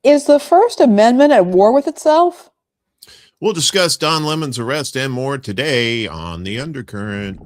Is the First Amendment at war with itself? We'll discuss Don Lemon's arrest and more today on The Undercurrent.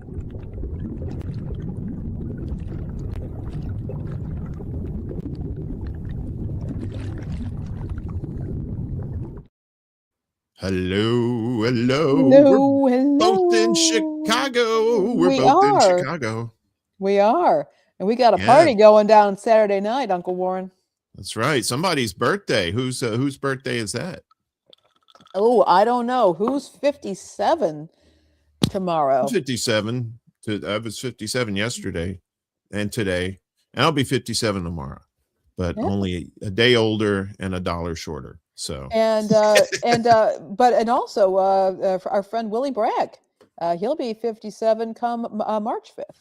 Hello. Hello, We're both in hello. Chicago. We both in are. Chicago. We are. And we got a Yeah. party going down Saturday night, Uncle Warren. That's right. Somebody's birthday. Whose birthday is that? Oh, I don't know. Who's 57 tomorrow? I'm 57. I was 57 yesterday and today. And I'll be 57 tomorrow. But Yeah. only a day older and $1 shorter. So And also our friend Willie Bragg. He'll be 57 come March 5th.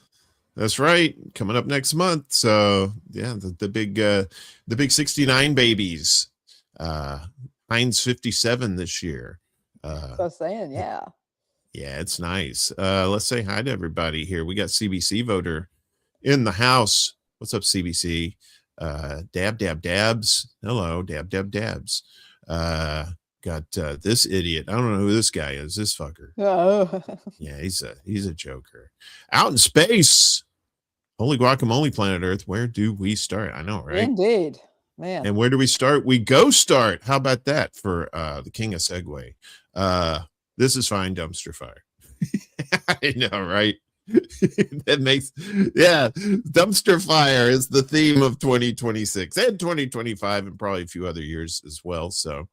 That's right. Coming up next month. So yeah, the big 69 babies. Heinz 57 this year. That's what I was saying, yeah. Yeah, it's nice. Let's say hi to everybody here. We got CBC voter in the house. What's up, CBC? Dabs. Hello, Dabs. Got this idiot. I don't know who this guy is. This fucker. Oh. Yeah, he's a joker. Out in space. Holy guacamole, planet Earth. Where do we start? I know, right? Indeed, man. And where do we start? We go start. How about that for the king of Segway? This is fine, dumpster fire. I know, right? That makes, yeah, dumpster fire is the theme of 2026 and 2025 and probably a few other years as well. So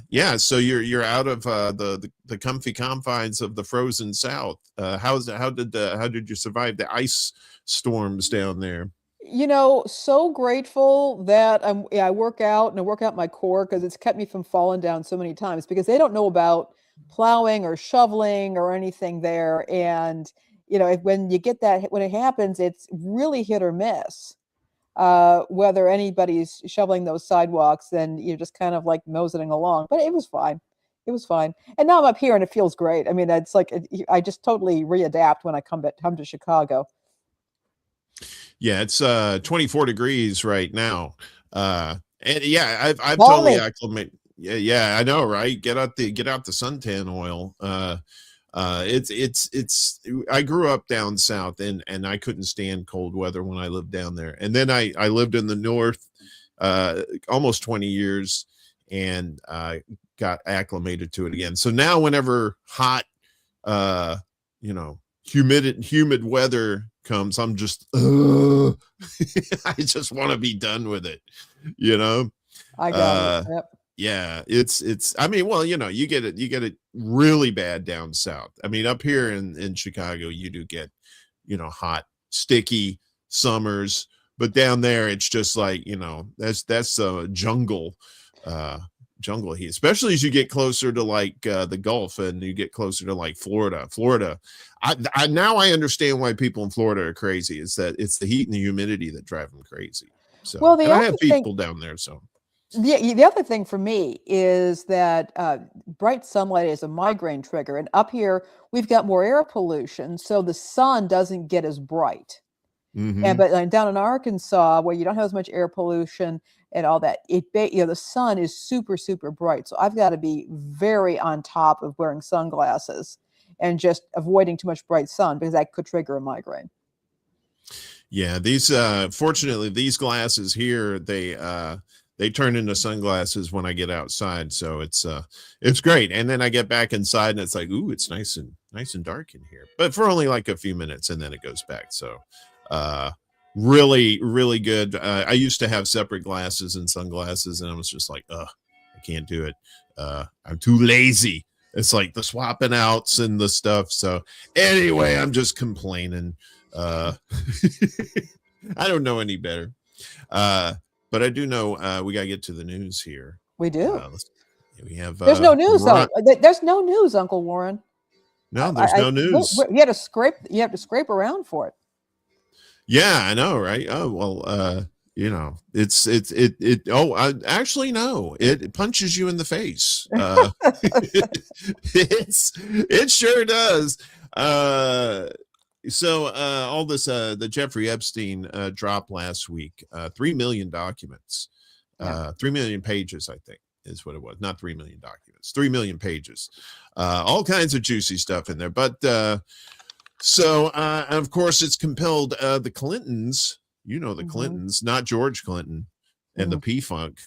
yeah, so you're out of the comfy confines of the frozen South. How did you survive the ice storms down there? You know, so grateful that I work out and I work out my core because it's kept me from falling down so many times because they don't know about plowing or shoveling or anything there. And, when you get that, when it happens, it's really hit or miss. Whether anybody's shoveling those sidewalks, then you're just kind of like nosing along. But it was fine. It was fine. And now I'm up here and it feels great. I mean, it's like I just totally readapt when I come to Chicago. Yeah, it's 24 degrees right now. And yeah, I've totally acclimated. Yeah, I know, right? Get out the suntan oil. It's I grew up down south and I couldn't stand cold weather when I lived down there. And then I lived in the north almost 20 years and got acclimated to it again. So now whenever hot humid weather comes, I'm just I just want to be done with it, I got it. Yep. Yeah, it's I mean, well, you get it really bad down south. I mean, up here in Chicago you do get hot sticky summers, but down there it's just like that's jungle heat, especially as you get closer to like the Gulf and you get closer to like Florida. I now I understand why people in Florida are crazy. Is that it's the heat and the humidity that drive them crazy. So well, I have people down there. So the other thing for me is that bright sunlight is a migraine trigger, and up here we've got more air pollution, so the sun doesn't get as bright. Mm-hmm. But down in Arkansas, where you don't have as much air pollution and all that, the sun is super, super bright. So I've got to be very on top of wearing sunglasses and just avoiding too much bright sun because that could trigger a migraine. Yeah, these fortunately these glasses here they turn into sunglasses when I get outside, so it's great. And then I get back inside and it's like, ooh, it's nice and dark in here, but for only like a few minutes and then it goes back. So really, really good. I used to have separate glasses and sunglasses and I was just like, I can't do it. I'm too lazy. It's like the swapping outs and the stuff. So anyway, I'm just complaining. I don't know any better. But I do know we got to get to the news here. We do. We have. There's no news. There's no news, Uncle Warren. No, there's no news. You have to scrape around for it. Yeah, I know, right? Oh well, actually no, it punches you in the face. It sure does. So all this the Jeffrey Epstein drop last week, 3 million documents 3 million pages, I think, is what it was. Not 3 million documents, 3 million pages. All kinds of juicy stuff in there. But and of course, it's compelled the Clintons, the Clintons, not George Clinton and the P-Funk,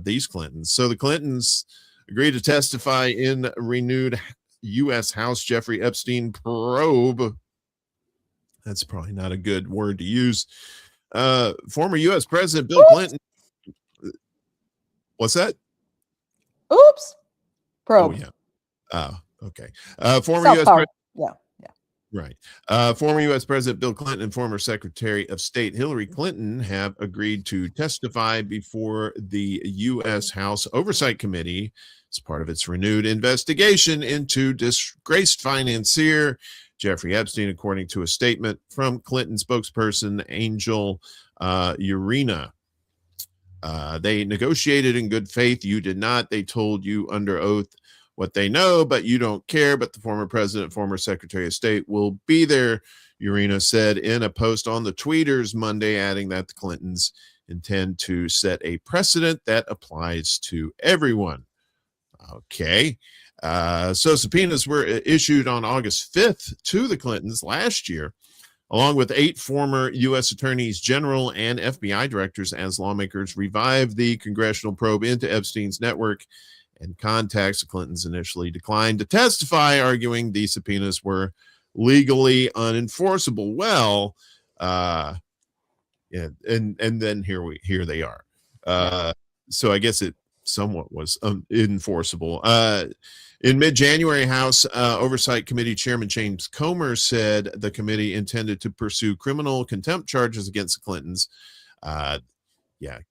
these Clintons. So the Clintons agreed to testify in renewed U.S. House Jeffrey Epstein probe. That's probably not a good word to use. Former U.S. President Bill Clinton. What's that? Oops. Probe. Oh, yeah. Okay. Former U.S. President. Yeah. Right. Former U.S. President Bill Clinton and former Secretary of State Hillary Clinton have agreed to testify before the U.S. House Oversight Committee as part of its renewed investigation into disgraced financier Jeffrey Epstein, according to a statement from Clinton spokesperson Angel Urena. They negotiated in good faith. You did not. They told you under oath what they know, but you don't care. But the former president, former Secretary of State will be there, Urena said in a post on the tweeters Monday, adding that the Clintons intend to set a precedent that applies to everyone. Okay. So subpoenas were issued on August 5th to the Clintons last year, along with 8 former U.S. attorneys general and FBI directors, as lawmakers revived the congressional probe into Epstein's network and contacts. The Clintons initially declined to testify, arguing the subpoenas were legally unenforceable. Well, and then here they are. So I guess it somewhat was enforceable. In mid-January, House Oversight Committee Chairman James Comer said the committee intended to pursue criminal contempt charges against the Clintons.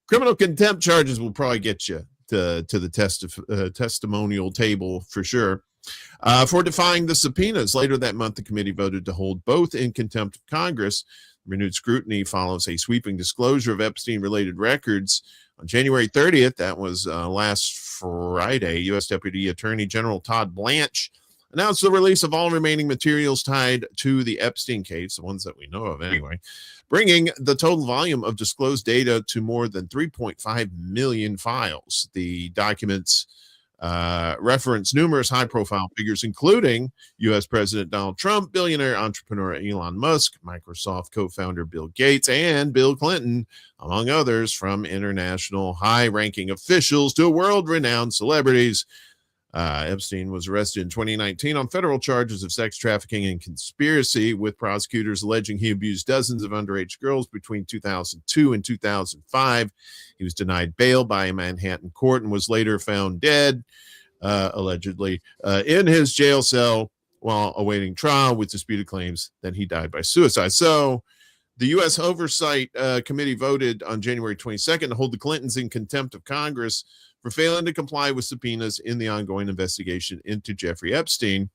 Criminal contempt charges will probably get you to the testimonial table for sure. For defying the subpoenas. Later that month, the committee voted to hold both in contempt of Congress. Renewed scrutiny follows a sweeping disclosure of Epstein-related records. On January 30th, that was last Friday, U.S. Deputy Attorney General Todd Blanche announced the release of all remaining materials tied to the Epstein case, the ones that we know of anyway, bringing the total volume of disclosed data to more than 3.5 million files. The documents reference numerous high-profile figures, including U.S. President Donald Trump, billionaire entrepreneur Elon Musk, Microsoft co-founder Bill Gates, and Bill Clinton, among others, from international high-ranking officials to world-renowned celebrities. Epstein was arrested in 2019 on federal charges of sex trafficking and conspiracy, with prosecutors alleging he abused dozens of underage girls between 2002 and 2005. He was denied bail by a Manhattan court and was later found dead, allegedly, in his jail cell while awaiting trial, with disputed claims that he died by suicide. So the U.S. Oversight Committee voted on January 22nd to hold the Clintons in contempt of Congress for failing to comply with subpoenas in the ongoing investigation into Jeffrey Epstein.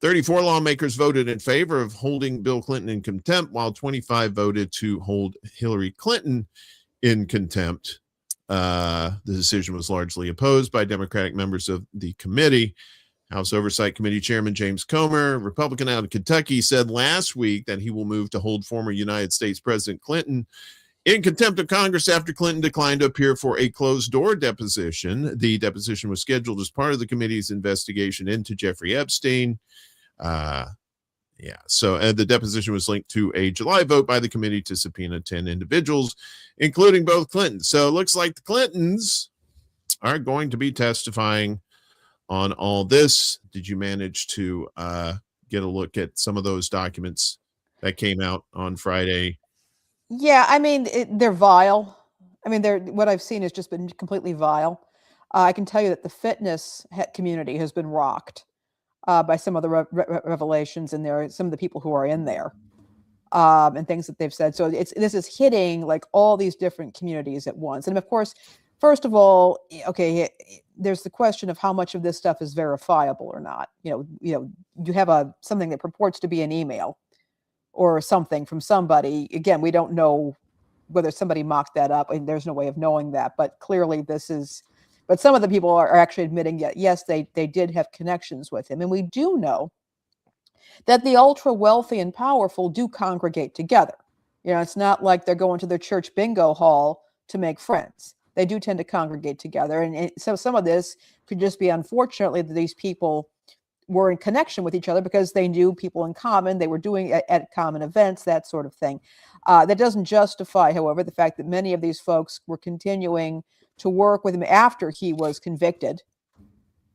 34 lawmakers voted in favor of holding Bill Clinton in contempt, while 25 voted to hold Hillary Clinton in contempt. The decision was largely opposed by Democratic members of the committee. House Oversight Committee Chairman James Comer, Republican out of Kentucky, said last week that he will move to hold former United States President Clinton in contempt of Congress after Clinton declined to appear for a closed-door deposition. The deposition was scheduled as part of the committee's investigation into Jeffrey Epstein. So the deposition was linked to a July vote by the committee to subpoena 10 individuals, including both Clintons. So it looks like the Clintons are going to be testifying on all this. Did you manage to get a look at some of those documents that came out on Friday? Yeah, I mean, they're vile. I mean, what I've seen has just been completely vile. I can tell you that the fitness community has been rocked by some of the revelations in there, some of the people who are in there, and things that they've said. So this is hitting like all these different communities at once. And of course, first of all, okay, there's the question of how much of this stuff is verifiable or not. You have something that purports to be an email or something from somebody. Again, we don't know whether somebody mocked that up, and there's no way of knowing that, but clearly but some of the people are actually admitting that, yes, they did have connections with him. And we do know that the ultra wealthy and powerful do congregate together. It's not like they're going to their church bingo hall to make friends. they do tend to congregate together. And so some of this could just be, unfortunately, that these people were in connection with each other because they knew people in common, they were doing at common events, that sort of thing. That doesn't justify, however, the fact that many of these folks were continuing to work with him after he was convicted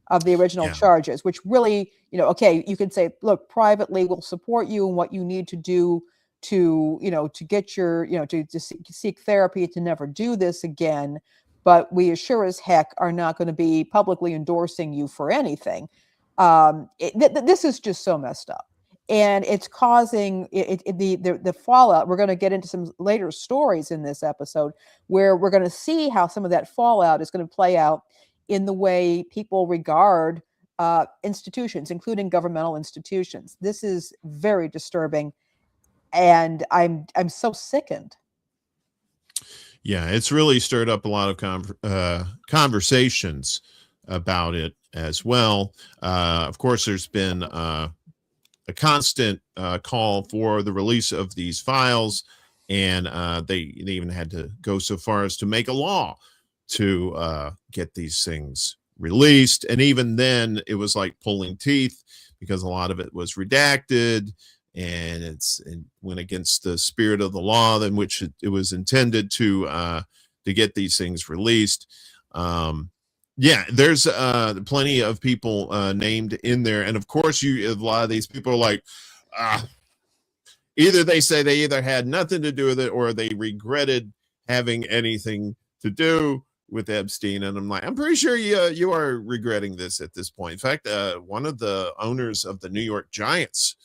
of the original charges, which really, okay, you could say, look, privately we'll support you in what you need to do to, to get your, to seek therapy to never do this again. But we sure as heck are not going to be publicly endorsing you for anything. This is just so messed up. And it's causing the fallout. We're going to get into some later stories in this episode where we're going to see how some of that fallout is going to play out in the way people regard institutions, including governmental institutions. This is very disturbing, and I'm so sickened. Yeah, it's really stirred up a lot of conversations about it as well. Of course, there's been a constant call for the release of these files, and they even had to go so far as to make a law to get these things released. And even then, it was like pulling teeth because a lot of it was redacted, and it went against the spirit of the law in which it was intended to get these things released. Yeah, there's plenty of people named in there, and of course, a lot of these people are like, either they say they either had nothing to do with it or they regretted having anything to do with Epstein. And I'm like, I'm pretty sure you are regretting this at this point. In fact, one of the owners of the New York Giants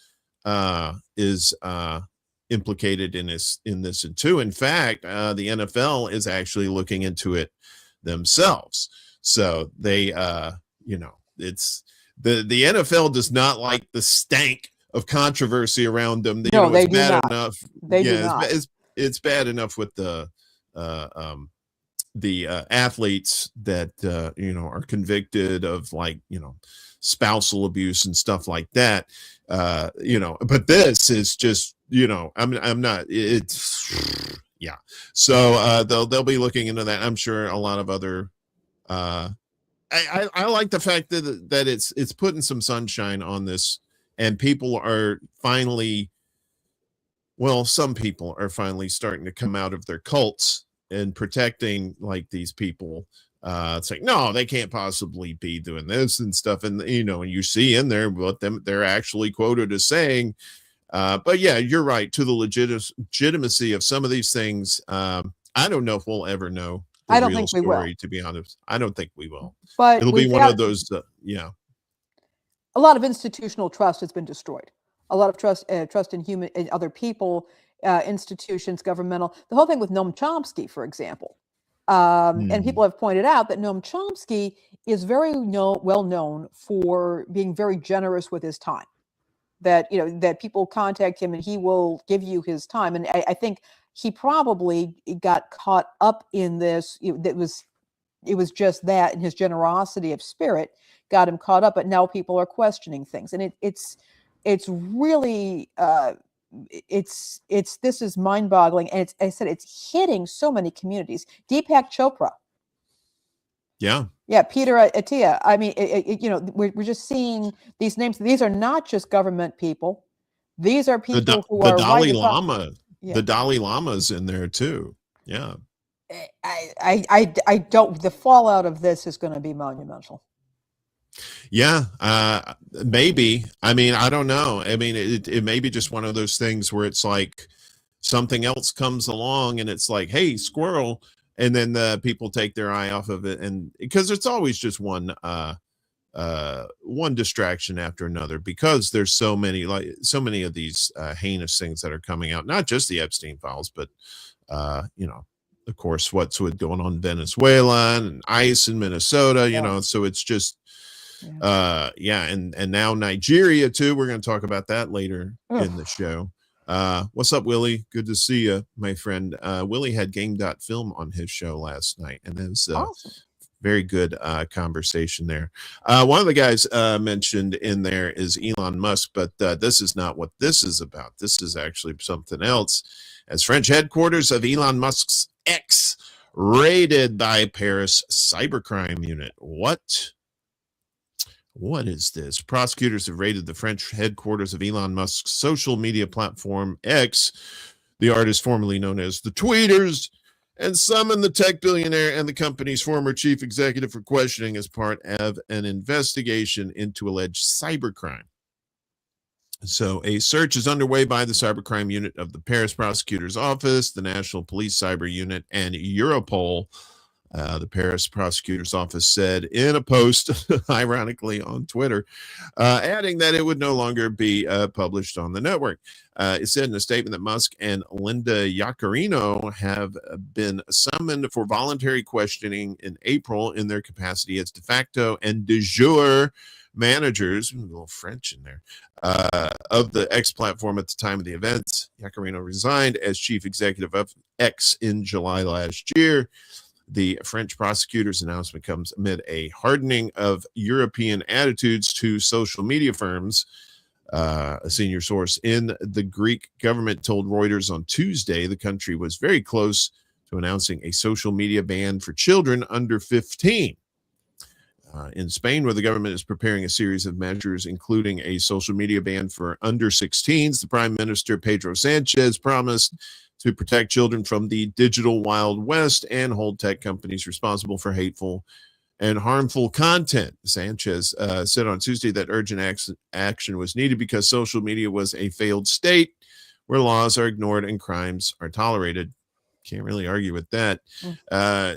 is implicated in this too. In fact, the NFL is actually looking into it themselves. So they, it's the NFL does not like the stank of controversy around them. No, they it's do bad not. enough. They do not. It's bad enough with the athletes that are convicted of spousal abuse and stuff like that. But this is just I'm not. It's yeah. So they'll be looking into that. I'm sure a lot of other. I like the fact that it's putting some sunshine on this, and people are finally. Well, some people are finally starting to come out of their cults and protecting these people. It's like, no, they can't possibly be doing this and stuff. And, you see in there what they're actually quoted as saying, but yeah, you're right, to the legitimacy of some of these things. I don't know if we'll ever know the real story, to be honest. I don't think we will, but it'll be one of those. Yeah. A lot of institutional trust has been destroyed. A lot of trust in other people, institutions, governmental. The whole thing with Noam Chomsky, for example, and people have pointed out that Noam Chomsky is very well known for being very generous with his time. That that people contact him and he will give you his time. And I think he probably got caught up in this. It was just that, and his generosity of spirit got him caught up. But now people are questioning things, and it's really this is mind-boggling, and it's hitting so many communities. Deepak Chopra, Peter Attia. I mean, we're just seeing these names. These are not just government people. These are people who are Dalai Lama. Yeah. The Dalai Lama's in there too. Yeah. I don't. The fallout of this is going to be monumental. Yeah, maybe. I mean, I don't know. I mean, it may be just one of those things where it's like something else comes along and it's like, hey, squirrel, and then the people take their eye off of it, and because it's always just one distraction after another, because there's so many of these heinous things that are coming out, not just the Epstein files, but of course, what's going on in Venezuela and ICE in Minnesota, so it's just. And now Nigeria too. We're going to talk about that later in the show. What's up, Willie? Good to see you, my friend. Willie had Game.film on his show last night, and it was awesome. Very good conversation there. One of the guys mentioned in there is Elon Musk, but this is not what this is about. This is actually something else. As French headquarters of Elon Musk's X raided by Paris cybercrime unit. What is this? Prosecutors have raided the French headquarters of Elon Musk's social media platform X, the artist formerly known as the Tweeters, and summoned the tech billionaire and the company's former chief executive for questioning as part of an investigation into alleged cybercrime. So a search is underway by the cybercrime unit of the Paris prosecutor's office, the National Police Cyber Unit, and Europol. The Paris prosecutor's office said in a post, ironically on Twitter, adding that it would no longer be published on the network. It said in a statement that Musk and Linda Yaccarino have been summoned for voluntary questioning in April in their capacity as de facto and de jure managers, a little French in there, of the X platform at the time of the event. Yaccarino resigned as chief executive of X in July last year. The French prosecutor's announcement comes amid a hardening of European attitudes to social media firms. A senior source in the Greek government told Reuters on Tuesday the country was very close to announcing a social media ban for children under 15. In Spain, where the government is preparing a series of measures, including a social media ban for under 16s, the Prime Minister Pedro Sanchez promised to protect children from the digital Wild West and hold tech companies responsible for hateful and harmful content. Sanchez said on Tuesday that urgent action was needed because social media was a failed state where laws are ignored and crimes are tolerated. Can't really argue with that.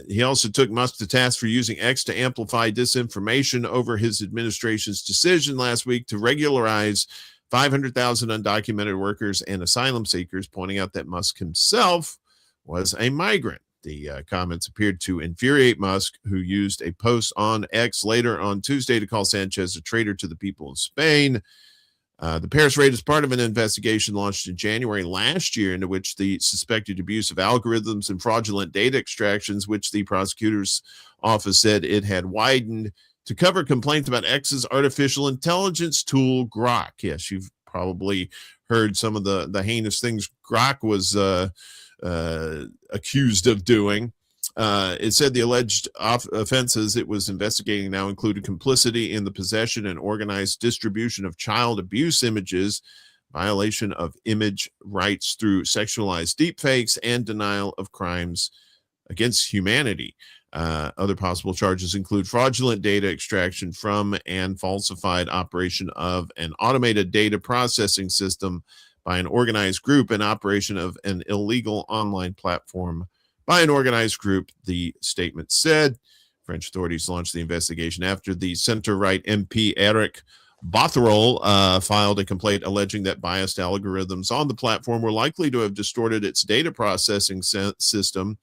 He also took Musk to task for using X to amplify disinformation over his administration's decision last week to regularize 500,000 undocumented workers and asylum seekers, pointing out that Musk himself was a migrant. The comments appeared to infuriate Musk, who used a post on X later on Tuesday to call Sanchez a traitor to the people of Spain. The Paris raid is part of an investigation launched in January last year into which the suspected abuse of algorithms and fraudulent data extractions, which the prosecutor's office said it had widened to cover complaints about X's artificial intelligence tool, Grok. Yes, you've probably heard some of the heinous things Grok was accused of doing. It said the alleged offenses it was investigating now included complicity in the possession and organized distribution of child abuse images, violation of image rights through sexualized deepfakes, and denial of crimes against humanity. Other possible charges include fraudulent data extraction from and falsified operation of an automated data processing system by an organized group and operation of an illegal online platform by an organized group, the statement said. French authorities launched the investigation after the center-right MP Eric Botherol filed a complaint alleging that biased algorithms on the platform were likely to have distorted its data processing system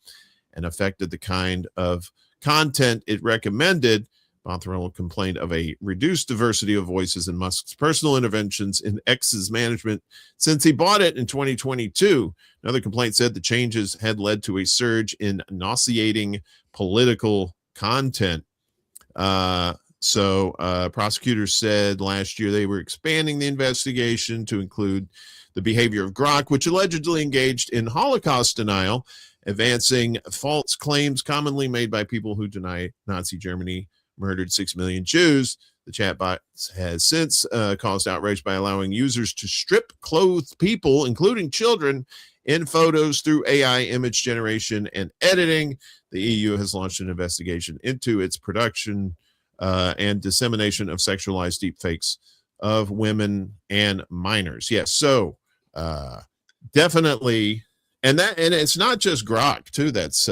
and affected the kind of content it recommended. Botherol complained of a reduced diversity of voices in Musk's personal interventions in X's management since he bought it in 2022. Another complaint said the changes had led to a surge in nauseating political content. Prosecutors said last year they were expanding the investigation to include the behavior of Grok, which allegedly engaged in Holocaust denial, advancing false claims commonly made by people who deny Nazi Germany murdered 6 million Jews. The chatbot has since caused outrage by allowing users to strip clothed people, including children, in photos through AI image generation and editing. The EU has launched an investigation into its production and dissemination of sexualized deepfakes of women and minors. Yes, so definitely, and it's not just Grok too that's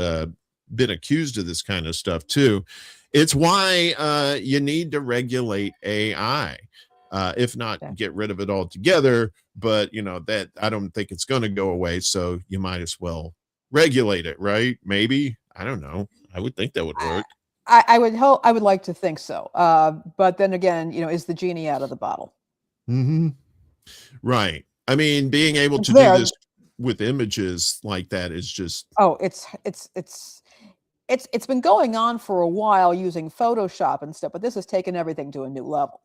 been accused of this kind of stuff too. It's why you need to regulate AI, if not get rid of it altogether. But that I don't think it's going to go away. So you might as well regulate it, right? Maybe, I don't know. I would think that would work. I would hope. I would like to think so. But then again, is the genie out of the bottle? Mm-hmm. Right. I mean, being able to do this with images like that is just. Oh, it's been going on for a while using Photoshop and stuff, but this has taken everything to a new level.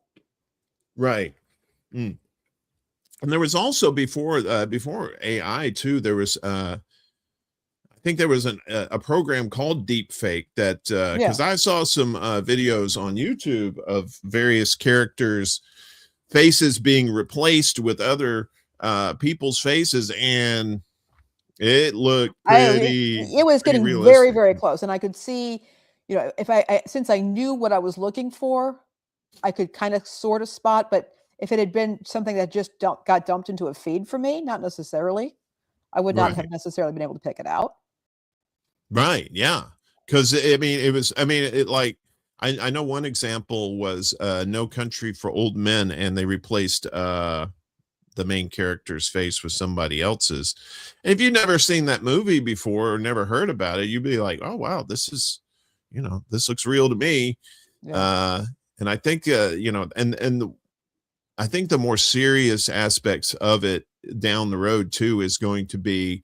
Right. And there was also before AI too, there was I think there was a program called Deepfake that because I saw some videos on YouTube of various characters' faces being replaced with other people's faces, and it looked it was pretty getting very, realistic. very close, and I could see, if since I knew what I was looking for, I could kind of sort of spot. But if it had been something that just got dumped into a feed for me, not necessarily, I would not have necessarily been able to pick it out. Right. Yeah. Because I mean, it like I know one example was No Country for Old Men, and they replaced the main character's face with somebody else's. And if you've never seen that movie before or never heard about it, you'd be like, oh wow, this is, this looks real to me. And I think I think the more serious aspects of it down the road too is going to be,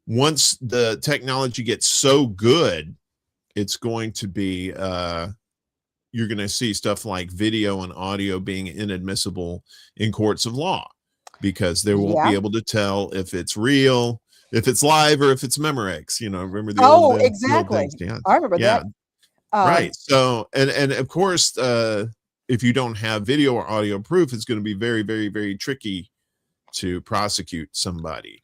once the technology gets so good, it's going to be you're going to see stuff like video and audio being inadmissible in courts of law, because they won't be able to tell if it's real, if it's live, or if it's Memorex. Remember the old exactly. The old days? I remember that. Right. So and of course, if you don't have video or audio proof, it's going to be very, very, very tricky to prosecute somebody.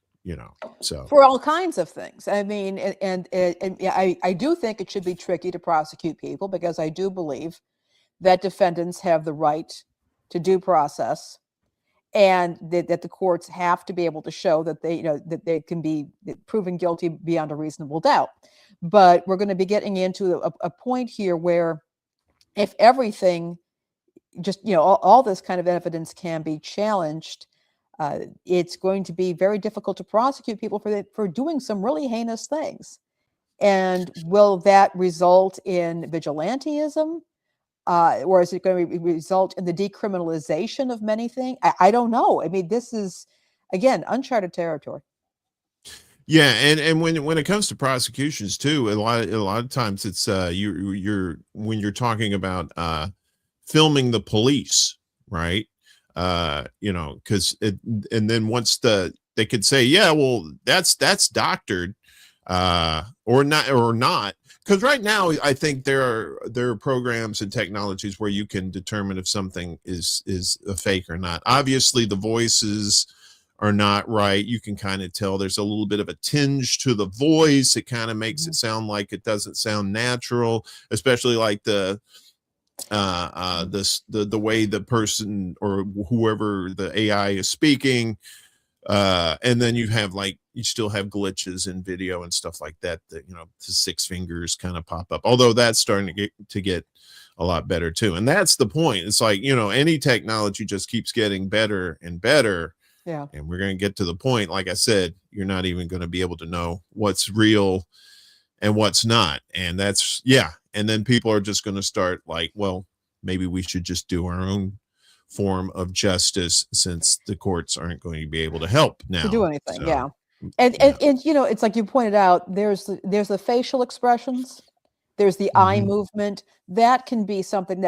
So for all kinds of things. I mean, and I do think it should be tricky to prosecute people, because I do believe that defendants have the right to due process, and that the courts have to be able to show that that they can be proven guilty beyond a reasonable doubt. But we're going to be getting into a point here where, if everything, just all this kind of evidence can be challenged, it's going to be very difficult to prosecute people for doing some really heinous things. And will that result in vigilantism? Or is it going to result in the decriminalization of many things? I don't know. I mean, this is, again, uncharted territory. Yeah, and when it comes to prosecutions too, a lot of times it's you're when you're talking about filming the police, right? Because and then once they could say, yeah, well, that's doctored, or not. Because right now, I think there are programs and technologies where you can determine if something is a fake or not. Obviously, the voices are not right. You can kind of tell there's a little bit of a tinge to the voice. It kind of makes it sound like it doesn't sound natural, especially like the way the person or whoever the AI is speaking. And then you still have glitches in video and stuff like that, the six fingers kind of pop up, although that's starting to get a lot better too. And that's the point. It's like, any technology just keeps getting better and better. Yeah. And we're going to get to the point, like I said, you're not even going to be able to know what's real and what's not. And that's, and then people are just going to start like, well, maybe we should just do our own form of justice, since the courts aren't going to be able to help now to do anything. So, and it's like you pointed out, there's the facial expressions, there's the eye movement, that can be something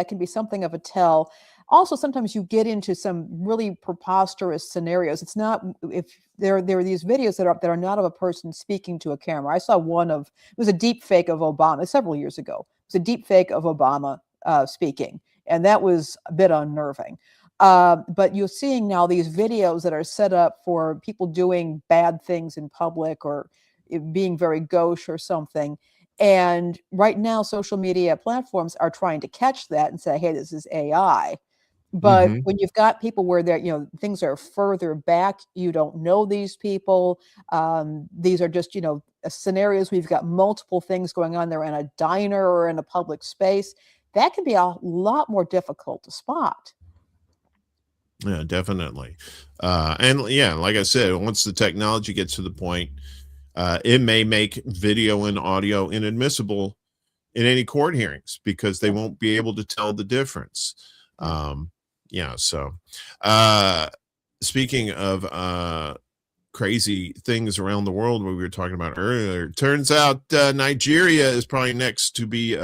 of a tell. Also, sometimes you get into some really preposterous scenarios. It's not, if there are these videos that are not of a person speaking to a camera. I saw it was a deep fake of Obama several years ago. It was a deep fake of Obama speaking, and that was a bit unnerving. But you're seeing now these videos that are set up for people doing bad things in public, or being very gauche or something. And right now, social media platforms are trying to catch that and say, hey, this is AI. But when you've got people where things are further back, you don't know these people. These are just, scenarios where you've got multiple things going on there in a diner or in a public space. That can be a lot more difficult to spot. Yeah, definitely. And yeah, like I said, once the technology gets to the point, it may make video and audio inadmissible in any court hearings, because they won't be able to tell the difference. So speaking of crazy things around the world, what we were talking about earlier, turns out Nigeria is probably next to be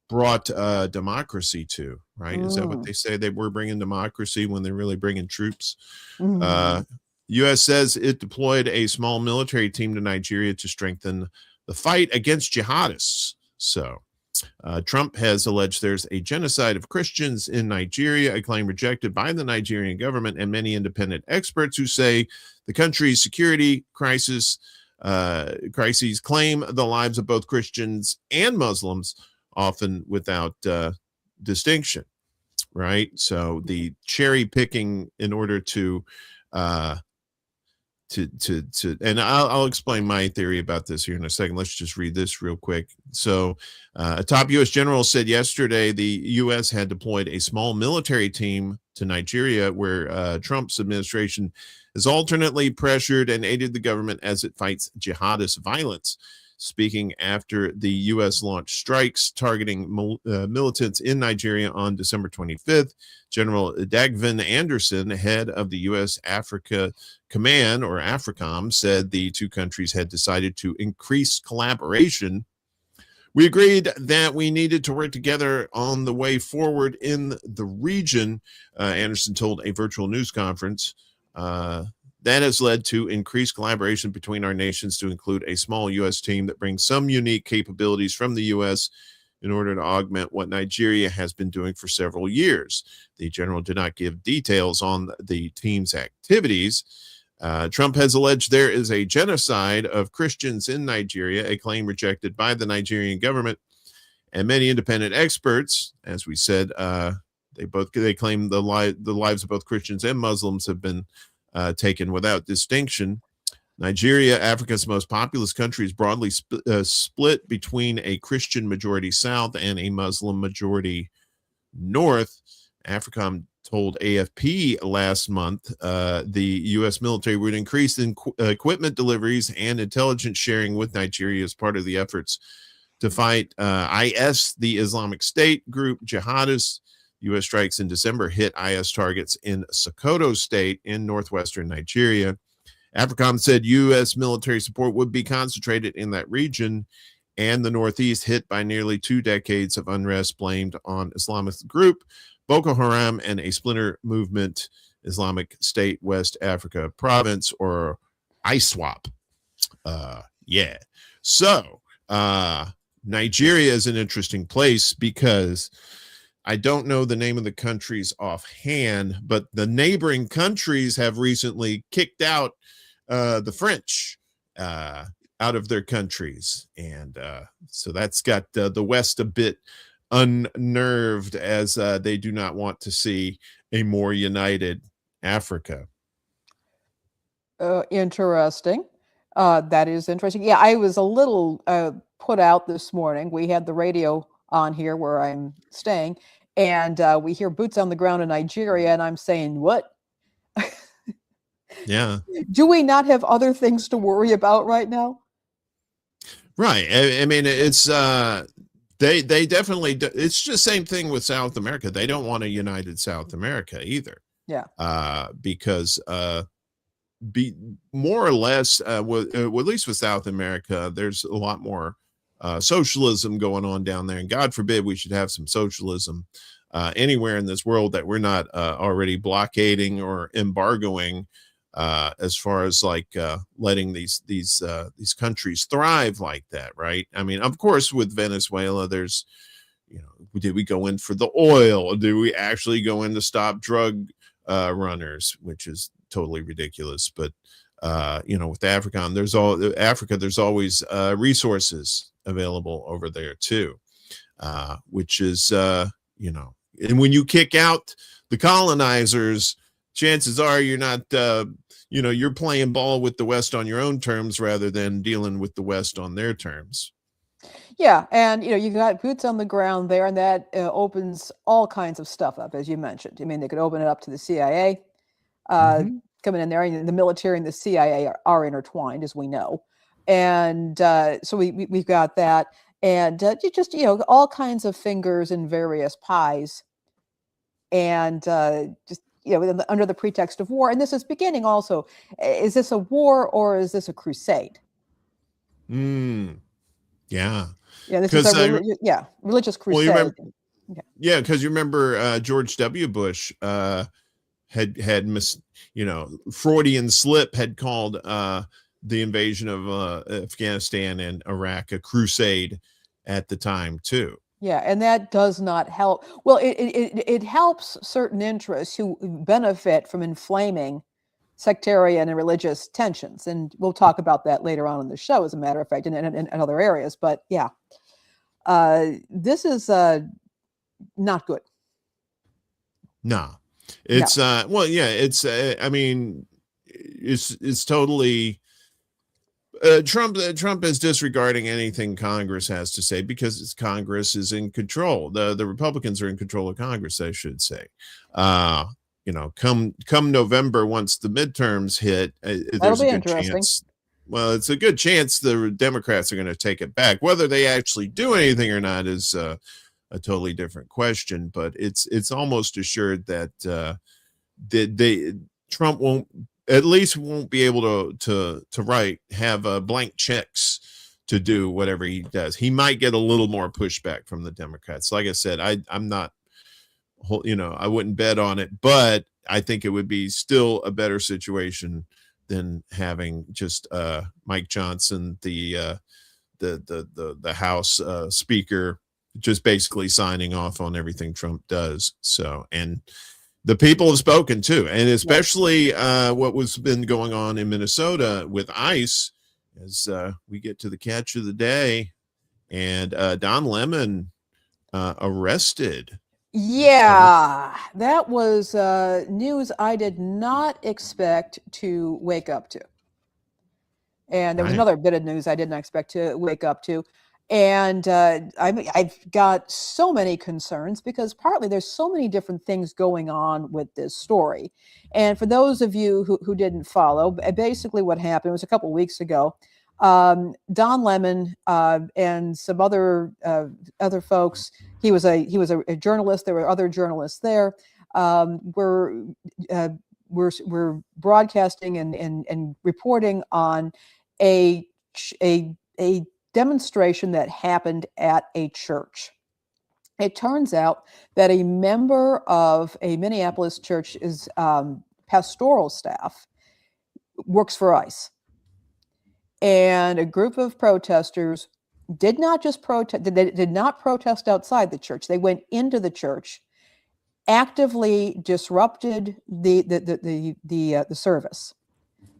brought democracy to, right? Is that what they say? They were bringing democracy when they're really bringing troops. U.S. says it deployed a small military team to Nigeria to strengthen the fight against jihadists. So Trump has alleged there's a genocide of Christians in Nigeria, a claim rejected by the Nigerian government and many independent experts who say the country's security crises claim the lives of both Christians and Muslims, often without distinction. Right. So the cherry picking in order to and I'll explain my theory about this here in a second. Let's just read this real quick. So a top U.S. general said yesterday the U.S. had deployed a small military team to Nigeria, where Trump's administration has alternately pressured and aided the government as it fights jihadist violence. Speaking after the U.S. launched strikes targeting militants in Nigeria on December 25th, General Dagvin Anderson, head of the U.S. Africa Command, or AFRICOM, said the two countries had decided to increase collaboration. We agreed that we needed to work together on the way forward in the region, Anderson told a virtual news conference. That has led to increased collaboration between our nations to include a small U.S. team that brings some unique capabilities from the U.S. in order to augment what Nigeria has been doing for several years. The general did not give details on the team's activities. Trump has alleged there is a genocide of Christians in Nigeria, a claim rejected by the Nigerian government and many independent experts. As we said, they claim the lives of both Christians and Muslims have been taken without distinction. Nigeria, Africa's most populous country, is broadly split between a Christian majority south and a Muslim majority north. AFRICOM told AFP last month the U.S. military would increase equipment deliveries and intelligence sharing with Nigeria as part of the efforts to fight IS, the Islamic State group. Jihadists. U.S. strikes in December hit IS targets in Sokoto State in northwestern Nigeria. AFRICOM said U.S. military support would be concentrated in that region and the Northeast, hit by nearly 2 decades of unrest blamed on Islamist group Boko Haram and a splinter movement, Islamic State West Africa Province, or ISWAP. Yeah. So Nigeria is an interesting place because I don't know the name of the countries offhand, but the neighboring countries have recently kicked out the French out of their countries. And so that's got the West a bit unnerved, as they do not want to see a more united Africa. Interesting. That is interesting. Yeah, I was a little put out this morning. We had the radio on here where I'm staying, and we hear boots on the ground in Nigeria, and I'm saying, what? Yeah. Do we not have other things to worry about right now? Right. I mean, it's they definitely do. It's just the same thing with South America. They don't want a united South America either. Yeah. Because be more or less, at least with South America, there's a lot more socialism going on down there, and God forbid we should have some socialism anywhere in this world that we're not already blockading or embargoing, as far as like letting these countries thrive like that, right? I mean, of course, with Venezuela, there's, did we go in for the oil, or do we actually go in to stop drug runners, which is totally ridiculous. But with Africa, there's always resources available over there too, which is and when you kick out the colonizers, chances are you're not you're playing ball with the West on your own terms rather than dealing with the West on their terms. Yeah, and you got boots on the ground there, and that opens all kinds of stuff up, as you mentioned. I mean, they could open it up to the CIA coming in there, and the military and the CIA are intertwined, as we know, and so we've got that, and just all kinds of fingers in various pies, and just under the pretext of war. And this is beginning also. Is this a war or is this a crusade? Yeah. Yeah, this is a religious crusade. Well, because you remember George W. Bush Freudian slip, had called the invasion of Afghanistan and Iraq a crusade at the time too. Yeah, and that does not help. Well, it helps certain interests who benefit from inflaming sectarian and religious tensions, and we'll talk about that later on in the show, as a matter of fact, in other areas. But yeah, this is not good. No, it's well, yeah, it's I mean, it's totally Trump is disregarding anything Congress has to say, because Congress is in control. The Republicans are in control of Congress, I should say. Come November, once the midterms hit, there's a good chance. Well, it's a good chance the Democrats are going to take it back. Whether they actually do anything or not is a totally different question. But it's almost assured that Trump won't be able to have blank checks to do whatever he does. He might get a little more pushback from the Democrats. Like I said, I'm not, I wouldn't bet on it, but I think it would be still a better situation than having just Mike Johnson, the House Speaker, just basically signing off on everything Trump does. So, and the people have spoken too, and especially what was been going on in Minnesota with ICE, as we get to the catch of the day, and Don Lemon arrested. Yeah, that was news I did not expect to wake up to. And there was another bit of news I didn't expect to wake up to. And I've got so many concerns, because partly there's so many different things going on with this story. And for those of you who didn't follow, basically what happened was a couple of weeks ago, Don Lemon and some other folks, he was a journalist, there were other journalists there, were broadcasting and reporting on a demonstration that happened at a church. It turns out that a member of a Minneapolis church's pastoral staff works for ICE. And a group of protesters did not just protest, they did not protest outside the church. They went into the church, actively disrupted the service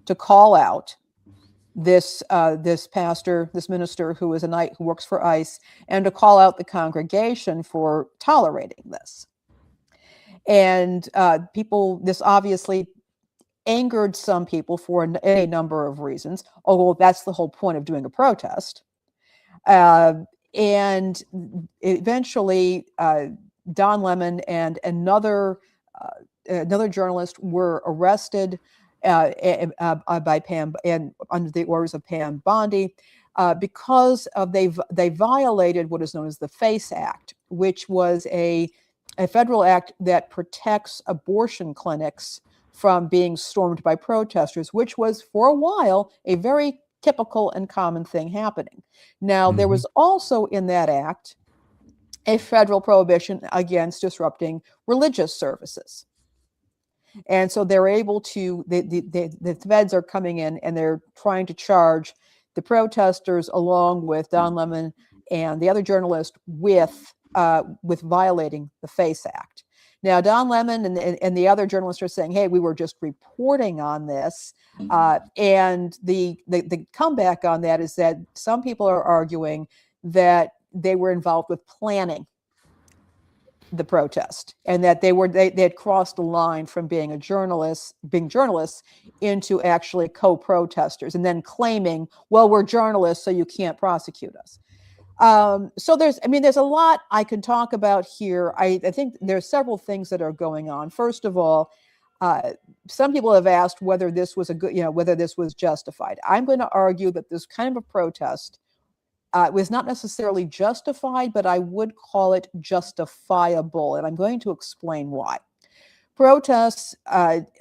to call out this pastor, this minister who works for ICE, and to call out the congregation for tolerating this. And this obviously angered some people for a number of reasons, although that's the whole point of doing a protest. And eventually, Don Lemon and another journalist were arrested by Pam, and under the orders of Pam Bondi, because they violated what is known as the FACE Act, which was a federal act that protects abortion clinics from being stormed by protesters, which was for a while a very typical and common thing happening. Now, there was also in that act a federal prohibition against disrupting religious services. And so they're able to, the feds are coming in and they're trying to charge the protesters along with Don Lemon and the other journalist with violating the FACE Act. Now, Don Lemon and the other journalists are saying, hey, we were just reporting on this. And the comeback on that is that some people are arguing that they were involved with planning the protest, and that they had crossed the line from being journalists into actually co-protesters, and then claiming, well, we're journalists, so you can't prosecute us. So there's a lot I can talk about here. I think there's several things that are going on. First of all, some people have asked whether this was whether this was justified. I'm going to argue that this kind of a protest was not necessarily justified, but I would call it justifiable, and I'm going to explain why. Protests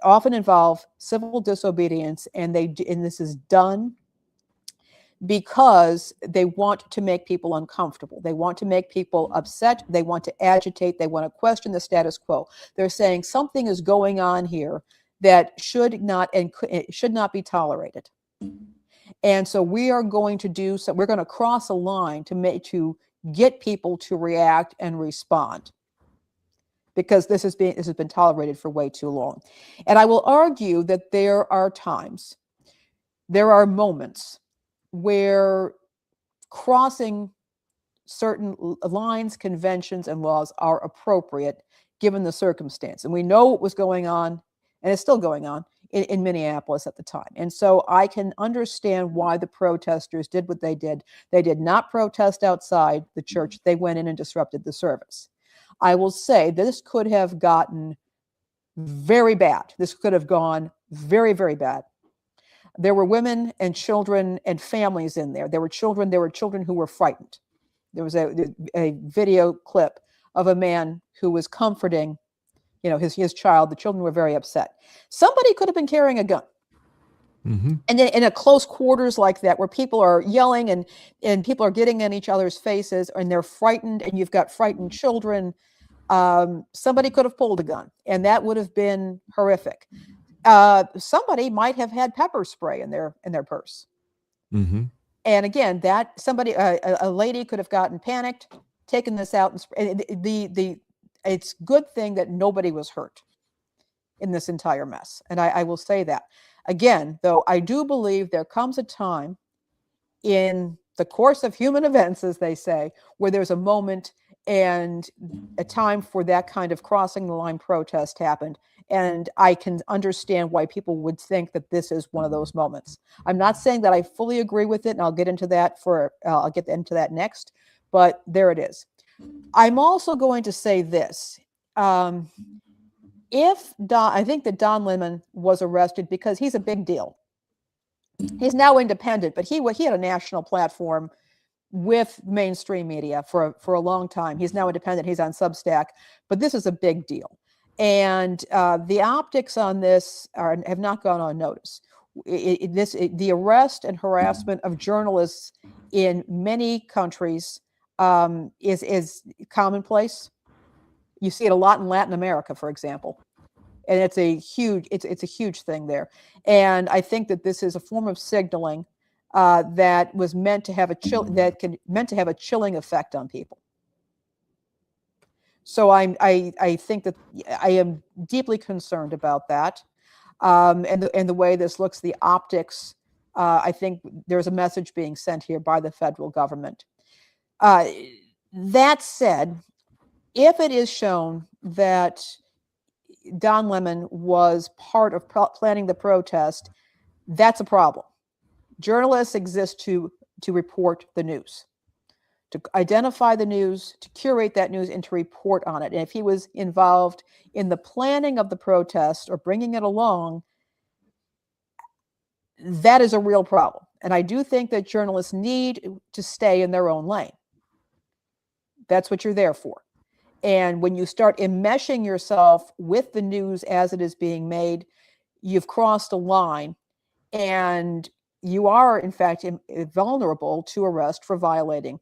often involve civil disobedience, and this is done because they want to make people uncomfortable. They want to make people upset. They want to agitate. They want to question the status quo. They're saying something is going on here that should not be tolerated. And so we are going to do so. We're going to cross a line to get people to react and respond, because this has been tolerated for way too long. And I will argue that there are moments where crossing certain lines, conventions, and laws are appropriate given the circumstance. And we know what was going on, and it's still going on in Minneapolis at the time. And so I can understand why the protesters did what they did. They did not protest outside the church. They went in and disrupted the service. I will say this could have gotten very bad. This could have gone very, very bad. There were women and children and families in there. There were children who were frightened. There was a video clip of a man who was comforting, his child. The children were very upset. Somebody could have been carrying a gun. Mm-hmm. And then in a close quarters like that, where people are yelling and people are getting in each other's faces and they're frightened, and you've got frightened children, somebody could have pulled a gun, and that would have been horrific. Somebody might have had pepper spray in their purse. Mm-hmm. And again, that somebody, a lady could have gotten panicked, taken this out, and it's good thing that nobody was hurt in this entire mess. And I will say that. Again, though, I do believe there comes a time in the course of human events, as they say, where there's a moment and a time for that kind of crossing the line protest happened. And I can understand why people would think that this is one of those moments. I'm not saying that I fully agree with it, and I'll get into that next, but there it is. I'm also going to say this. I think that Don Lemon was arrested because he's a big deal. He's now independent, but he had a national platform with mainstream media for a long time. He's now independent. He's on Substack, but this is a big deal. And the optics on this have not gone unnoticed. The arrest and harassment of journalists in many countries is commonplace. You see it a lot in Latin America, for example, and it's a huge thing there. And I think that this is a form of signaling that was meant to have a chilling effect on people. So I think that I am deeply concerned about that, and the way this looks, the optics. I think there's a message being sent here by the federal government. That said, if it is shown that Don Lemon was part of planning the protest, that's a problem. Journalists exist to report the news, to identify the news, to curate that news, and to report on it. And if he was involved in the planning of the protest or bringing it along, that is a real problem. And I do think that journalists need to stay in their own lane. That's what you're there for. And when you start enmeshing yourself with the news as it is being made, you've crossed a line, and you are, in fact, vulnerable to arrest for violating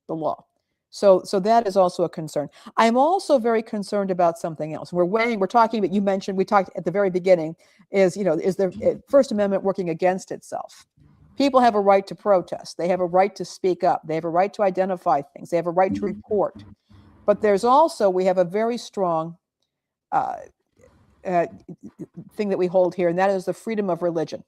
the law. So that is also a concern. I'm also very concerned about something else. We're talking about, we talked at the very beginning, is the First Amendment working against itself? People have a right to protest. They have a right to speak up. They have a right to identify things. They have a right to report. But we have a very strong thing that we hold here, and that is the freedom of religion.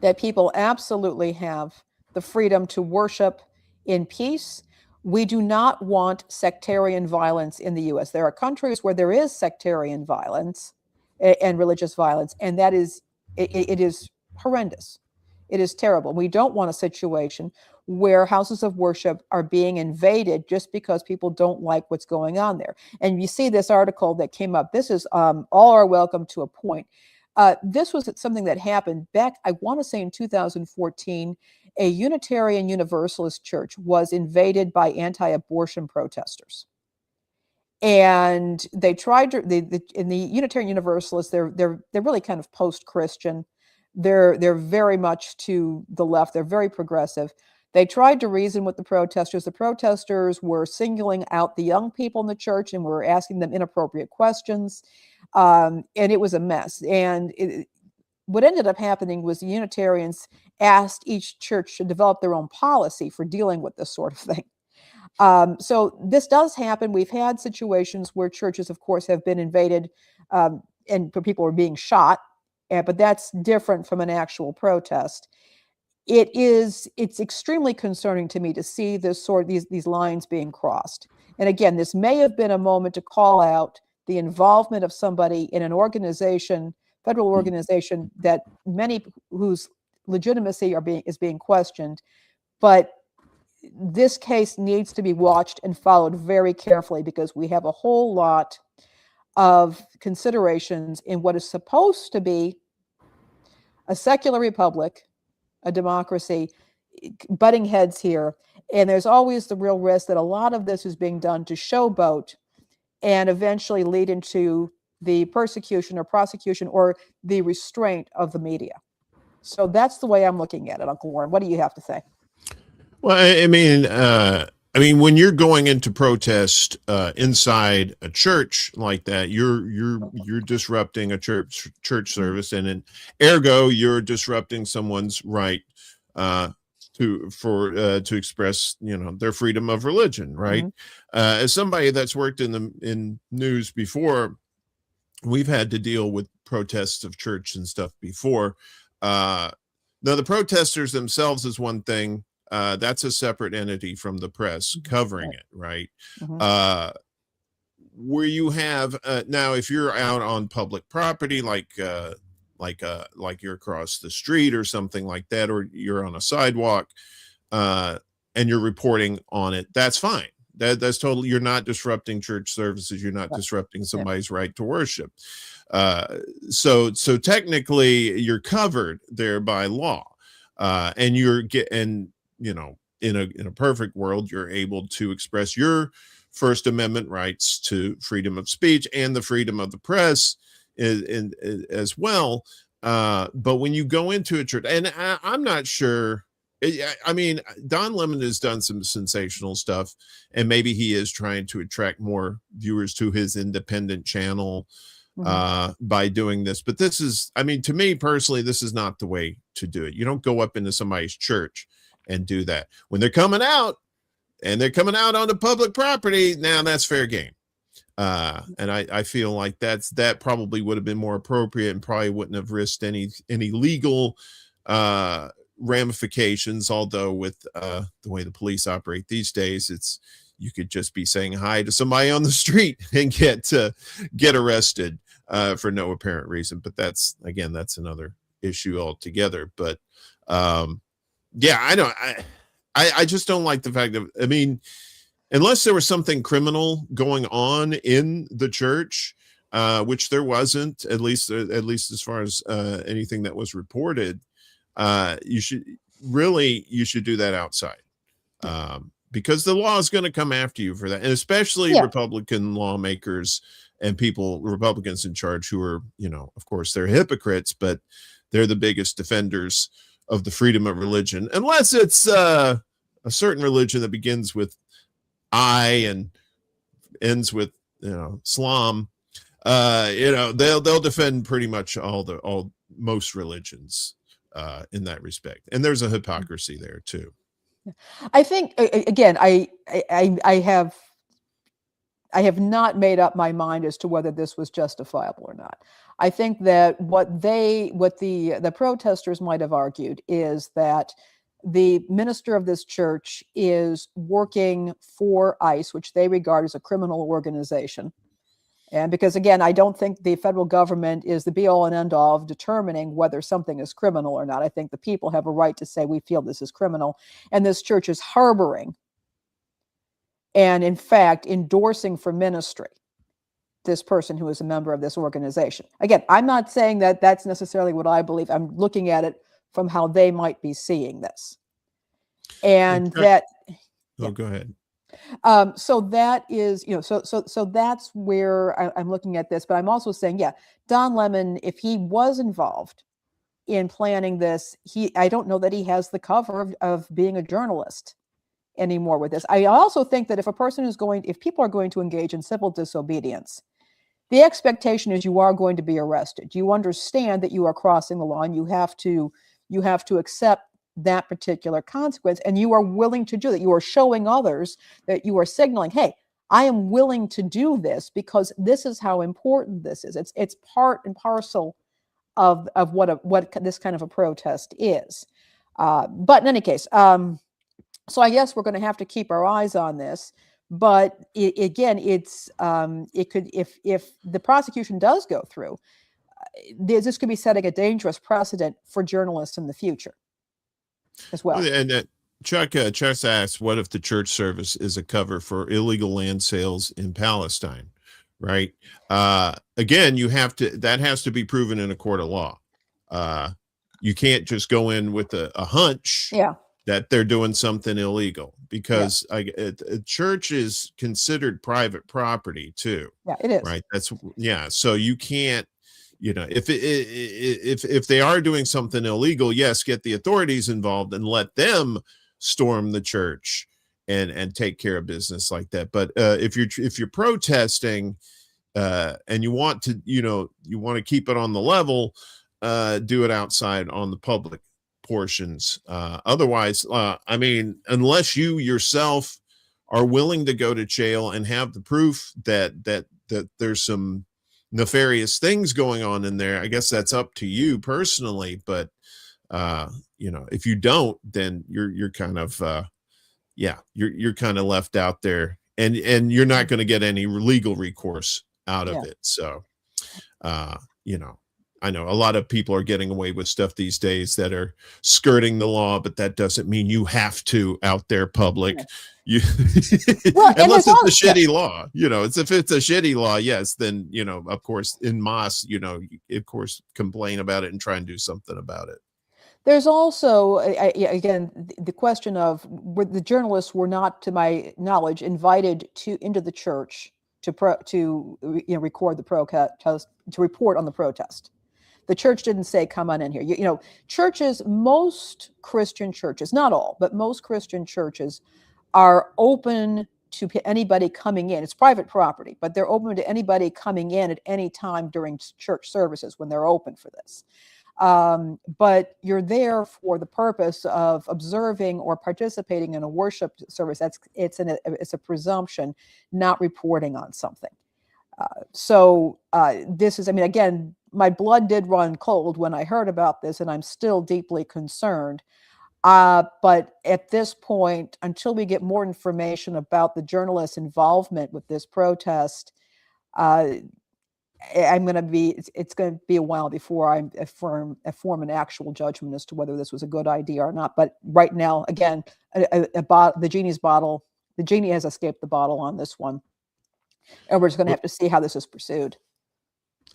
That people absolutely have the freedom to worship in peace. We do not want sectarian violence in the U.S. There are countries where there is sectarian violence and religious violence, and that is, it is horrendous. It is terrible. We don't want a situation where houses of worship are being invaded just because people don't like what's going on there. And you see this article that came up. This is all are welcome to a point. This was something that happened back, I want to say in 2014, a Unitarian Universalist church was invaded by anti-abortion protesters. And they tried to, in the Unitarian Universalists, they're really kind of post-Christian. They're very much to the left. They're very progressive. They tried to reason with the protesters. The protesters were singling out the young people in the church and were asking them inappropriate questions. And it was a mess. And what ended up happening was the Unitarians asked each church to develop their own policy for dealing with this sort of thing. So this does happen. We've had situations where churches, of course, have been invaded and people are being shot, but that's different from an actual protest. It's extremely concerning to me to see these lines being crossed. And again, this may have been a moment to call out the involvement of somebody in an organization, federal organization, that many whose legitimacy is being questioned. But this case needs to be watched and followed very carefully, because we have a whole lot of considerations in what is supposed to be a secular republic, a democracy, butting heads here. And there's always the real risk that a lot of this is being done to showboat and eventually lead into the persecution or prosecution or the restraint of the media. So that's the way I'm looking at it, Uncle Warren. What do you have to say? Well, I mean, when you're going into protest inside a church like that, you're disrupting a church service, and ergo, you're disrupting someone's right to express, their freedom of religion, right? As somebody that's worked in news before, we've had to deal with protests of church and stuff before. Now, the protesters themselves is one thing. That's a separate entity from the press covering it, right? Where you have now, if you're out on public property, like you're across the street or something like that, or you're on a sidewalk, and you're reporting on it, that's fine. That's totally, you're not disrupting church services. You're not disrupting somebody's right to worship. So technically, you're covered there by law, and in a perfect world, you're able to express your First Amendment rights to freedom of speech and the freedom of the press as well. But when you go into a church, and I'm not sure, I mean, Don Lemon has done some sensational stuff, and maybe he is trying to attract more viewers to his independent channel by doing this. But this is, I mean, to me personally, this is not the way to do it. You don't go up into somebody's church and do that. When they're coming out, and they're coming out onto public property, now that's fair game. And I feel like that probably would have been more appropriate, and probably wouldn't have risked any legal ramifications. Although with the way the police operate these days, you could just be saying hi to somebody on the street and get arrested for no apparent reason. But that's another issue altogether. But yeah, I just don't like the fact that, I mean, unless there was something criminal going on in the church, which there wasn't, at least as far as anything that was reported, you should do that outside, because the law is going to come after you for that, and especially Republican lawmakers and Republicans in charge who are, of course, they're hypocrites, but they're the biggest defenders of the freedom of religion, unless it's a certain religion that begins with I and ends with Islam. They'll defend pretty much most religions in that respect, and there's a hypocrisy there too. I think again, I have not made up my mind as to whether this was justifiable or not. I think that what the protesters might have argued is that the minister of this church is working for ICE, which they regard as a criminal organization. And because, again, I don't think the federal government is the be-all and end-all of determining whether something is criminal or not. I think the people have a right to say, we feel this is criminal. And this church is harboring and, in fact, endorsing for ministry this person who is a member of this organization. Again, I'm not saying that that's necessarily what I believe. I'm looking at it from how they might be seeing this. And that... Oh, go ahead. So that is, so that's where I'm looking at this. But I'm also saying, Don Lemon, if he was involved in planning this, I don't know that he has the cover of being a journalist anymore with this. I also think that if people are going to engage in civil disobedience, the expectation is you are going to be arrested. You understand that you are crossing the law, and you have to accept that particular consequence, and you are willing to do that. You are showing others that you are signaling, hey, I am willing to do this because this is how important this is. It's part and parcel of what this kind of a protest is. But in any case, so I guess we're going to have to keep our eyes on this. But again, it could, if the prosecution does go through, this could be setting a dangerous precedent for journalists in the future as well. And Chuck asks, what if the church service is a cover for illegal land sales in Palestine? Right. Again, that has to be proven in a court of law. You can't just go in with a hunch that they're doing something illegal, because a church is considered private property too. Yeah, it is. Right. So you can't, if they are doing something illegal, yes, get the authorities involved and let them storm the church and take care of business like that. But if you're protesting and you want to keep it on the level, do it outside on the public portions. Otherwise, unless you yourself are willing to go to jail and have the proof that there's some nefarious things going on in there, I guess that's up to you personally. But if you don't, then you're kind of you're kind of left out there, and you're not going to get any legal recourse out of it. So I know a lot of people are getting away with stuff these days that are skirting the law, but that doesn't mean you have to out there public. Unless it's a shitty law, if it's a shitty law, yes, then, of course, in Moss, of course, complain about it and try and do something about it. There's also, again, the question of the journalists were not, to my knowledge, invited into the church to record the protest, to report on the protest. The church didn't say, come on in here. Churches, most Christian churches, not all, but most Christian churches are open to anybody coming in. It's private property, but they're open to anybody coming in at any time during church services when they're open for this. But you're there for the purpose of observing or participating in a worship service. It's a presumption, not reporting on something. This is, again, my blood did run cold when I heard about this, and I'm still deeply concerned. But at this point, until we get more information about the journalists' involvement with this protest, it's going to be a while before I form an actual judgment as to whether this was a good idea or not. But right now, again, the genie has escaped the bottle on this one. And we're just going to have to see how this is pursued.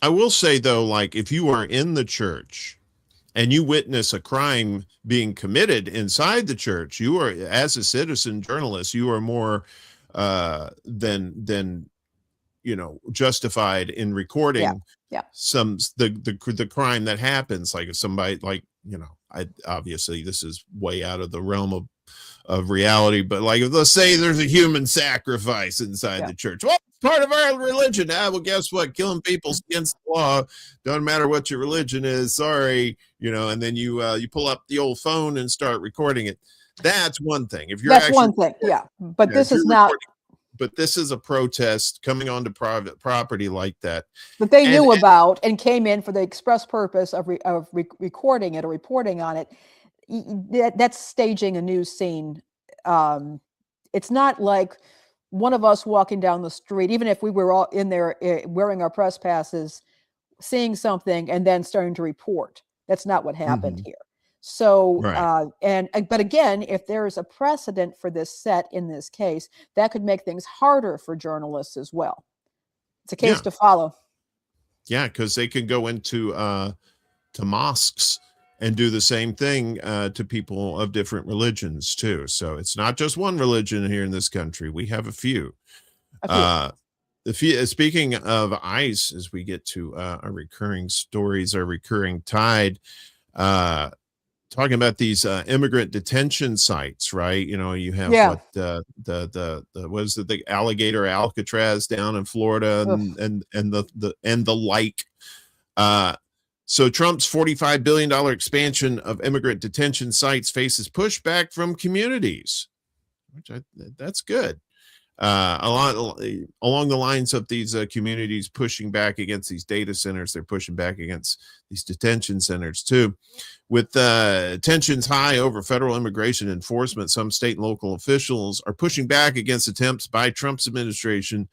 I will say, though, like, if you are in the church and you witness a crime being committed inside the church, you are, as a citizen journalist, you are more than justified in recording the crime that happens. Like if somebody, obviously this is way out of the realm of reality, but like, let's say there's a human sacrifice inside the church. Well, it's part of our religion. Well, guess what? Killing people's against the law. Doesn't matter what your religion is. Sorry, and then you pull up the old phone and start recording it. That's one thing. That's one thing. Yeah. But this is not. But this is a protest coming onto private property like that. That they knew about and came in for the express purpose of recording it or reporting on it. That's staging a news scene. It's not like one of us walking down the street, even if we were all in there wearing our press passes, seeing something and then starting to report. That's not what happened here. So, but again, if there is a precedent for this set in this case, that could make things harder for journalists as well. It's a case to follow. Yeah, because they can go into to mosques and do the same thing to people of different religions too. So it's not just one religion here in this country. We have a few. Speaking of ICE, as we get to our recurring stories, our recurring tide, Talking about these immigrant detention sites, right? You know, you have Yeah. what what is it, the alligator Alcatraz down in Florida, Ugh. and the like. So Trump's $45 billion expansion of immigrant detention sites faces pushback from communities, that's good. Along the lines of these communities pushing back against these data centers, they're pushing back against these detention centers too. With tensions high over federal immigration enforcement, some state and local officials are pushing back against attempts by Trump's administration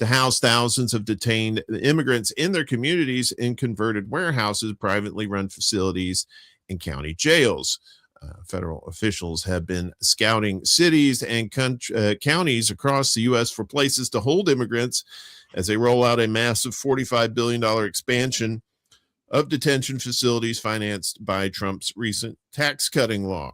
to house thousands of detained immigrants in their communities in converted warehouses, privately run facilities, and county jails. Federal officials have been scouting cities and counties across the U.S. for places to hold immigrants as they roll out a massive $45 billion expansion of detention facilities financed by Trump's recent tax cutting law.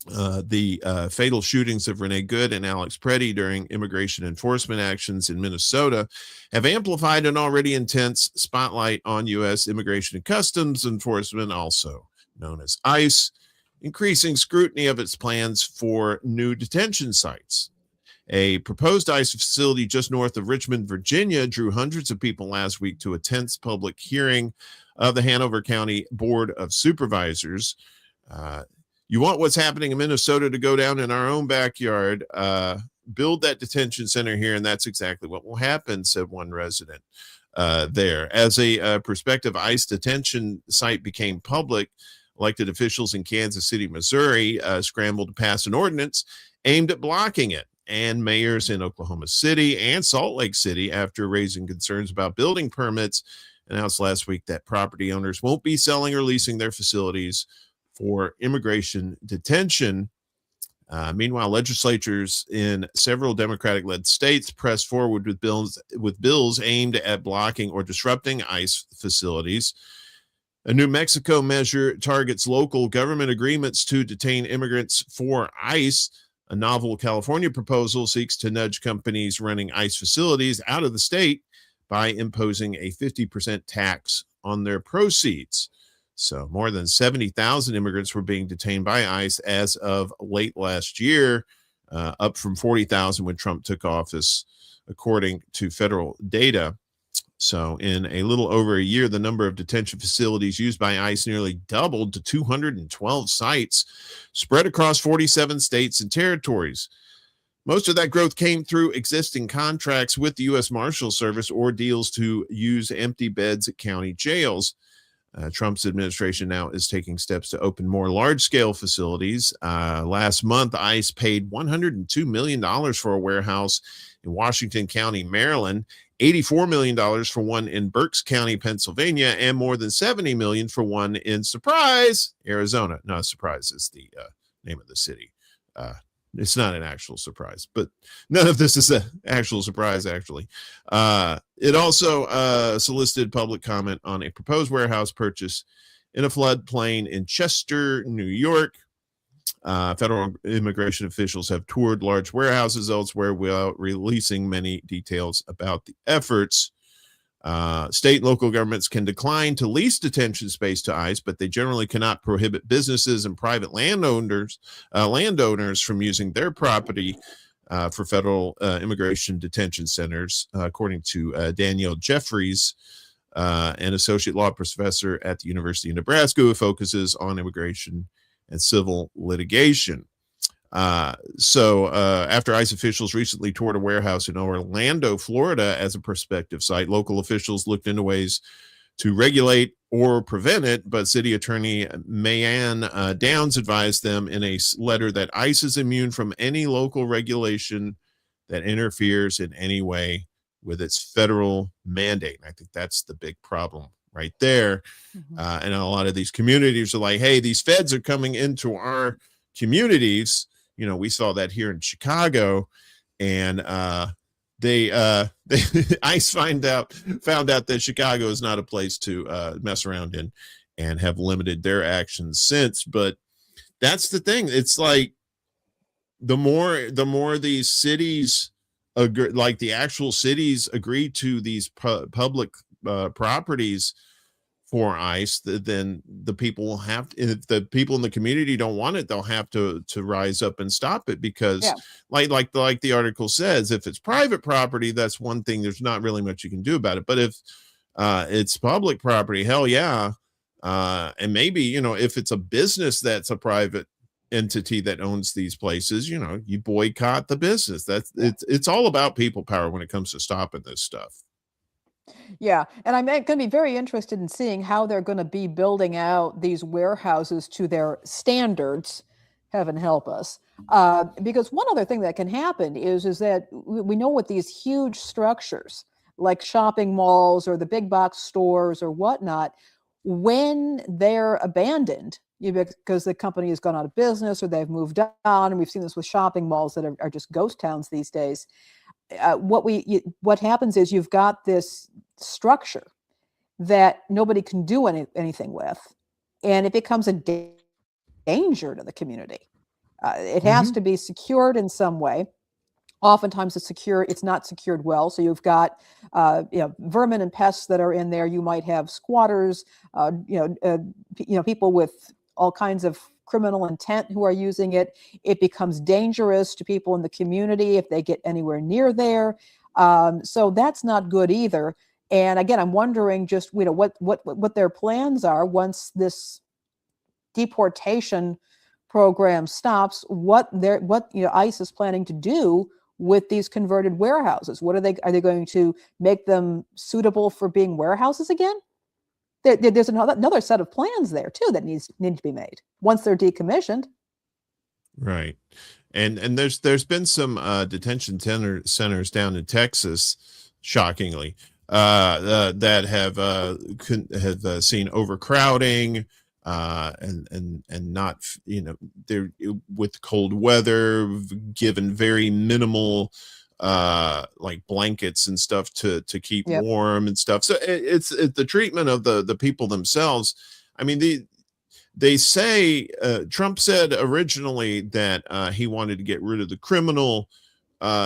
The fatal shootings of Renee Good and Alex Preddy during immigration enforcement actions in Minnesota have amplified an already intense spotlight on U.S. Immigration and Customs Enforcement, also known as ICE, increasing scrutiny of its plans for new detention sites. A proposed ICE facility just north of Richmond, Virginia, drew hundreds of people last week to a tense public hearing of the Hanover County Board of Supervisors. You want what's happening in Minnesota to go down in our own backyard, build that detention center here, and that's exactly what will happen, said one resident there. As a prospective ICE detention site became public, elected officials in Kansas City, Missouri, scrambled to pass an ordinance aimed at blocking it. And mayors in Oklahoma City and Salt Lake City, after raising concerns about building permits, announced last week that property owners won't be selling or leasing their facilities for immigration detention. Meanwhile, legislatures in several Democratic-led states pressed forward with bills aimed at blocking or disrupting ICE facilities. A New Mexico measure targets local government agreements to detain immigrants for ICE. A novel California proposal seeks to nudge companies running ICE facilities out of the state by imposing a 50% tax on their proceeds. So more than 70,000 immigrants were being detained by ICE as of late last year, up from 40,000 when Trump took office, according to federal data. So in a little over a year, the number of detention facilities used by ICE nearly doubled to 212 sites spread across 47 states and territories. Most of that growth came through existing contracts with the U.S. Marshal Service or deals to use empty beds at county jails. Trump's administration now is taking steps to open more large-scale facilities. Last month, ICE paid $102 million for a warehouse in Washington County, Maryland, $84 million for one in Berks County, Pennsylvania, and more than $70 million for one in Surprise, Arizona. No, Surprise is the name of the city. It's not an actual surprise, but none of this is an actual surprise, actually. It also solicited public comment on a proposed warehouse purchase in a floodplain in Chester, New York. Federal immigration officials have toured large warehouses elsewhere without releasing many details about the efforts. State and local governments can decline to lease detention space to ICE, but they generally cannot prohibit businesses and private landowners from using their property for federal immigration detention centers, according to Danielle Jeffries, an associate law professor at the University of Nebraska who focuses on immigration and civil litigation. After ICE officials recently toured a warehouse in Orlando, Florida as a prospective site, local officials looked into ways to regulate or prevent it, but City Attorney Mayanne Downs advised them in a letter that ICE is immune from any local regulation that interferes in any way with its federal mandate. And I think that's the big problem right there. Mm-hmm. And a lot of these communities are like, hey, these feds are coming into our communities. You know, we saw that here in Chicago, and ICE found out that Chicago is not a place to mess around in, and have limited their actions since. But that's the thing. It's like the more these cities agree, like the actual cities agree to these public properties for ICE, then the people will have to, if the people in the community don't want it, they'll have to rise up and stop it, because Yeah. like the article says, if it's private property, that's one thing, there's not really much you can do about it. But if it's public property, hell yeah. And maybe, you know, if it's a business that's a private entity that owns these places, you know, you boycott the business. That's it's all about people power when it comes to stopping this stuff. Yeah, and I'm going to be very interested in seeing how they're going to be building out these warehouses to their standards. Heaven help us. Because one other thing that can happen is that we know with these huge structures like shopping malls or the big box stores or whatnot, when they're abandoned, because the company has gone out of business or they've moved on, and we've seen this with shopping malls that are just ghost towns these days. What happens is you've got this structure that nobody can do anything with, and it becomes a danger to the community. It has to be secured in some way. Oftentimes it's not secured well. So you've got vermin and pests that are in there. You might have squatters, people with all kinds of criminal intent who are using it. It becomes dangerous to people in the community if they get anywhere near there. So that's not good either. And again, I'm wondering just what their plans are once this deportation program stops. What ICE is planning to do with these converted warehouses. Are they going to make them suitable for being warehouses again? There's another set of plans there too that need to be made once they're decommissioned. Right. And there's been some detention centers down in Texas, shockingly, that have seen overcrowding, and not, they're with cold weather, given very minimal like blankets and stuff to keep warm and stuff. So it's the treatment of the people themselves. I mean, they say Trump said originally that he wanted to get rid of the criminal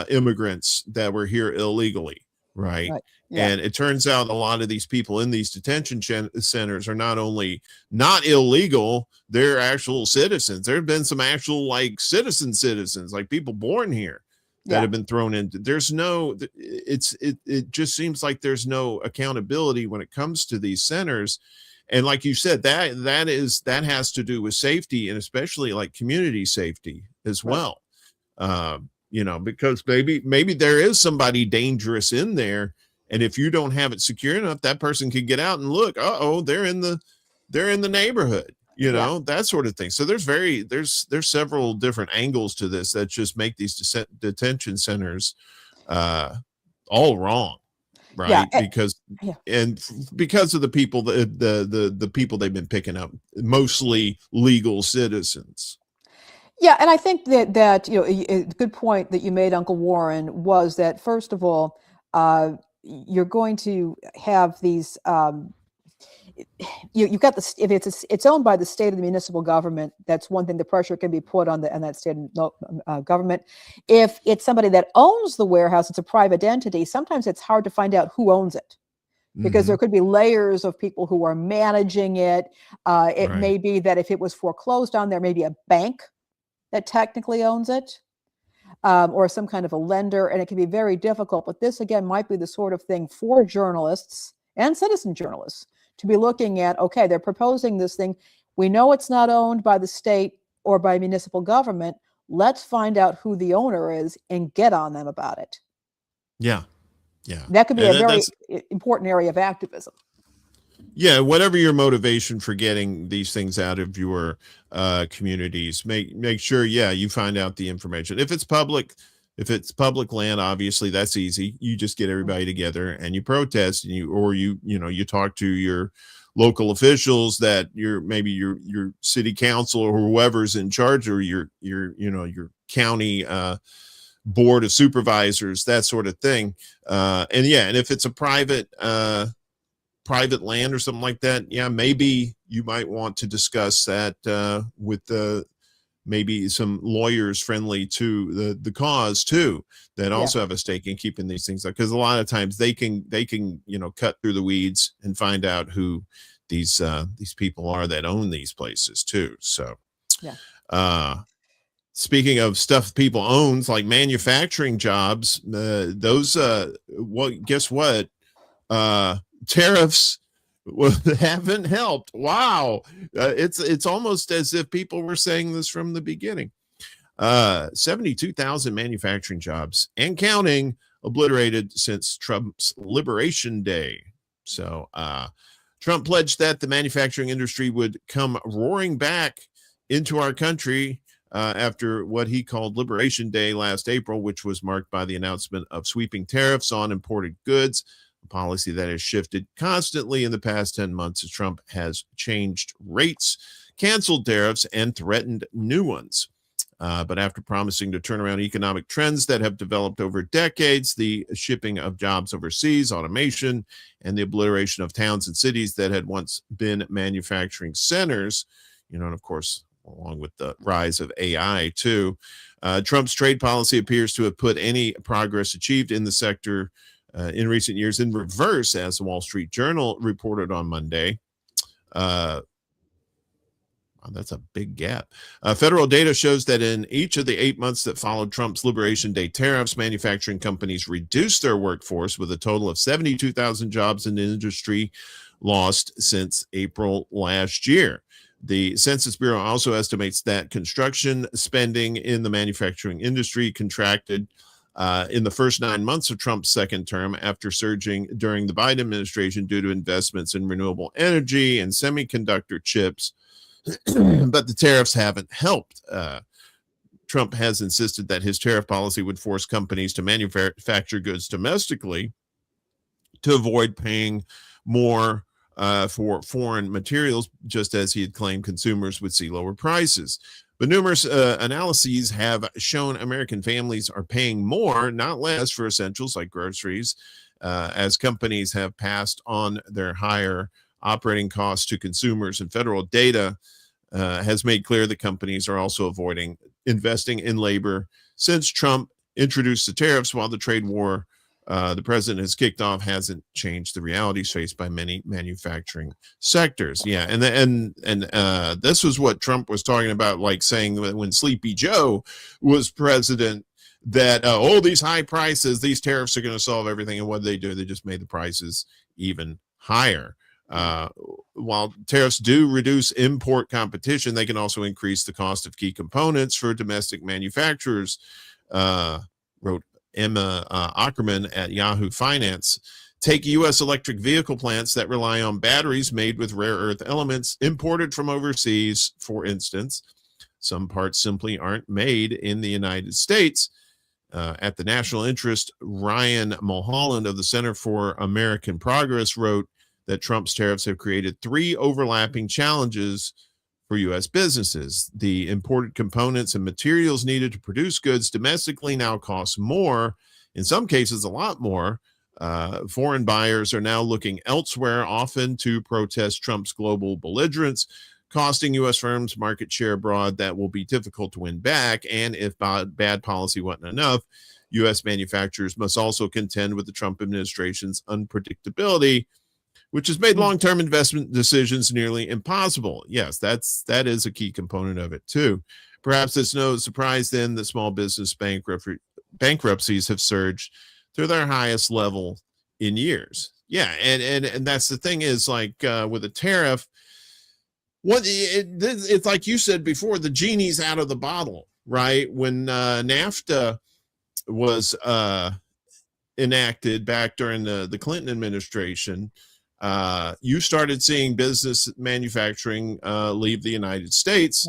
immigrants that were here illegally, right? Yeah. And it turns out a lot of these people in these detention centers are not only not illegal, they're actual citizens. There have been some actual like citizens, like people born here that have been thrown into. It just seems like there's no accountability when it comes to these centers. And like you said, that has to do with safety, and especially like community safety as well. Because maybe there is somebody dangerous in there, and if you don't have it secure enough, that person could get out and look, they're in the neighborhood, that sort of thing. So there's several different angles to this that just make these detention centers all wrong. Right. Because of the people, the people they've been picking up, mostly legal citizens. Yeah. And I think that a good point that you made, Uncle Warren, was that first of all, you're going to have these, you've got this, if it's owned by the state or the municipal government, that's one thing. The pressure can be put on that state government. If it's somebody that owns the warehouse, it's a private entity. Sometimes it's hard to find out who owns it, because there could be layers of people who are managing it. It may be that if it was foreclosed on, there may be a bank that technically owns it, or some kind of a lender, and it can be very difficult. But this, again, might be the sort of thing for journalists and citizen journalists to be looking at. Okay, they're proposing this thing. We know it's not owned by the state or by municipal government. Let's find out who the owner is and get on them about it. Yeah. That could be a very important area of activism. Yeah, whatever your motivation for getting these things out of your communities, make sure you find out the information. If it's public land, obviously that's easy. You just get everybody together and you protest, and you talk to your local officials, that your city council or whoever's in charge, or your county board of supervisors, that sort of thing. And if it's a private land or something like that, maybe you might want to discuss that with maybe some lawyers friendly to the cause too, that also have a stake in keeping these things up, because a lot of times they can cut through the weeds and find out who these people are that own these places too. So, Yeah. Speaking of stuff people owns, like manufacturing jobs, well, guess what? Tariffs haven't helped. Wow. It's almost as if people were saying this from the beginning. 72,000 manufacturing jobs and counting obliterated since Trump's Liberation Day. So Trump pledged that the manufacturing industry would come roaring back into our country after what he called Liberation Day last April, which was marked by the announcement of sweeping tariffs on imported goods, a policy that has shifted constantly in the past 10 months as Trump has changed rates, canceled tariffs, and threatened new ones. But after promising to turn around economic trends that have developed over decades, the shipping of jobs overseas, automation, and the obliteration of towns and cities that had once been manufacturing centers, and of course, along with the rise of AI too, Trump's trade policy appears to have put any progress achieved in the sector in recent years in reverse, as the Wall Street Journal reported on Monday. That's a big gap. Federal data shows that in each of the 8 months that followed Trump's Liberation Day tariffs, manufacturing companies reduced their workforce, with a total of 72,000 jobs in the industry lost since April last year. The Census Bureau also estimates that construction spending in the manufacturing industry contracted in the first 9 months of Trump's second term, after surging during the Biden administration due to investments in renewable energy and semiconductor chips. But the tariffs haven't helped. Trump has insisted that his tariff policy would force companies to manufacture goods domestically to avoid paying more for foreign materials, just as he had claimed consumers would see lower prices. But numerous analyses have shown American families are paying more, not less, for essentials like groceries, as companies have passed on their higher operating costs to consumers. And federal data has made clear that companies are also avoiding investing in labor since Trump introduced the tariffs. While the trade war the president has kicked off hasn't changed the realities faced by many manufacturing sectors. Yeah, and this was what Trump was talking about, like saying when Sleepy Joe was president, that these high prices, these tariffs are going to solve everything. And what did they do? They just made the prices even higher. While tariffs do reduce import competition, they can also increase the cost of key components for domestic manufacturers, wrote Emma Ackerman at Yahoo Finance. Take U.S. electric vehicle plants that rely on batteries made with rare earth elements imported from overseas, for instance. Some parts simply aren't made in the United States. At the National Interest, Ryan Mulholland of the Center for American Progress wrote that Trump's tariffs have created three overlapping challenges for U.S. businesses. The imported components and materials needed to produce goods domestically now cost more, in some cases a lot more. Foreign buyers are now looking elsewhere, often to protest Trump's global belligerence, costing U.S. firms market share abroad that will be difficult to win back. And if bad policy wasn't enough, U.S. manufacturers must also contend with the Trump administration's unpredictability, which has made long-term investment decisions nearly impossible. Yes, that is a key component of it too. Perhaps it's no surprise then that small business bankruptcies have surged to their highest level in years. Yeah, and that's the thing is, like with a tariff, it's like you said before, the genie's out of the bottle, right? When NAFTA was enacted back during the Clinton administration, you started seeing business manufacturing leave the United States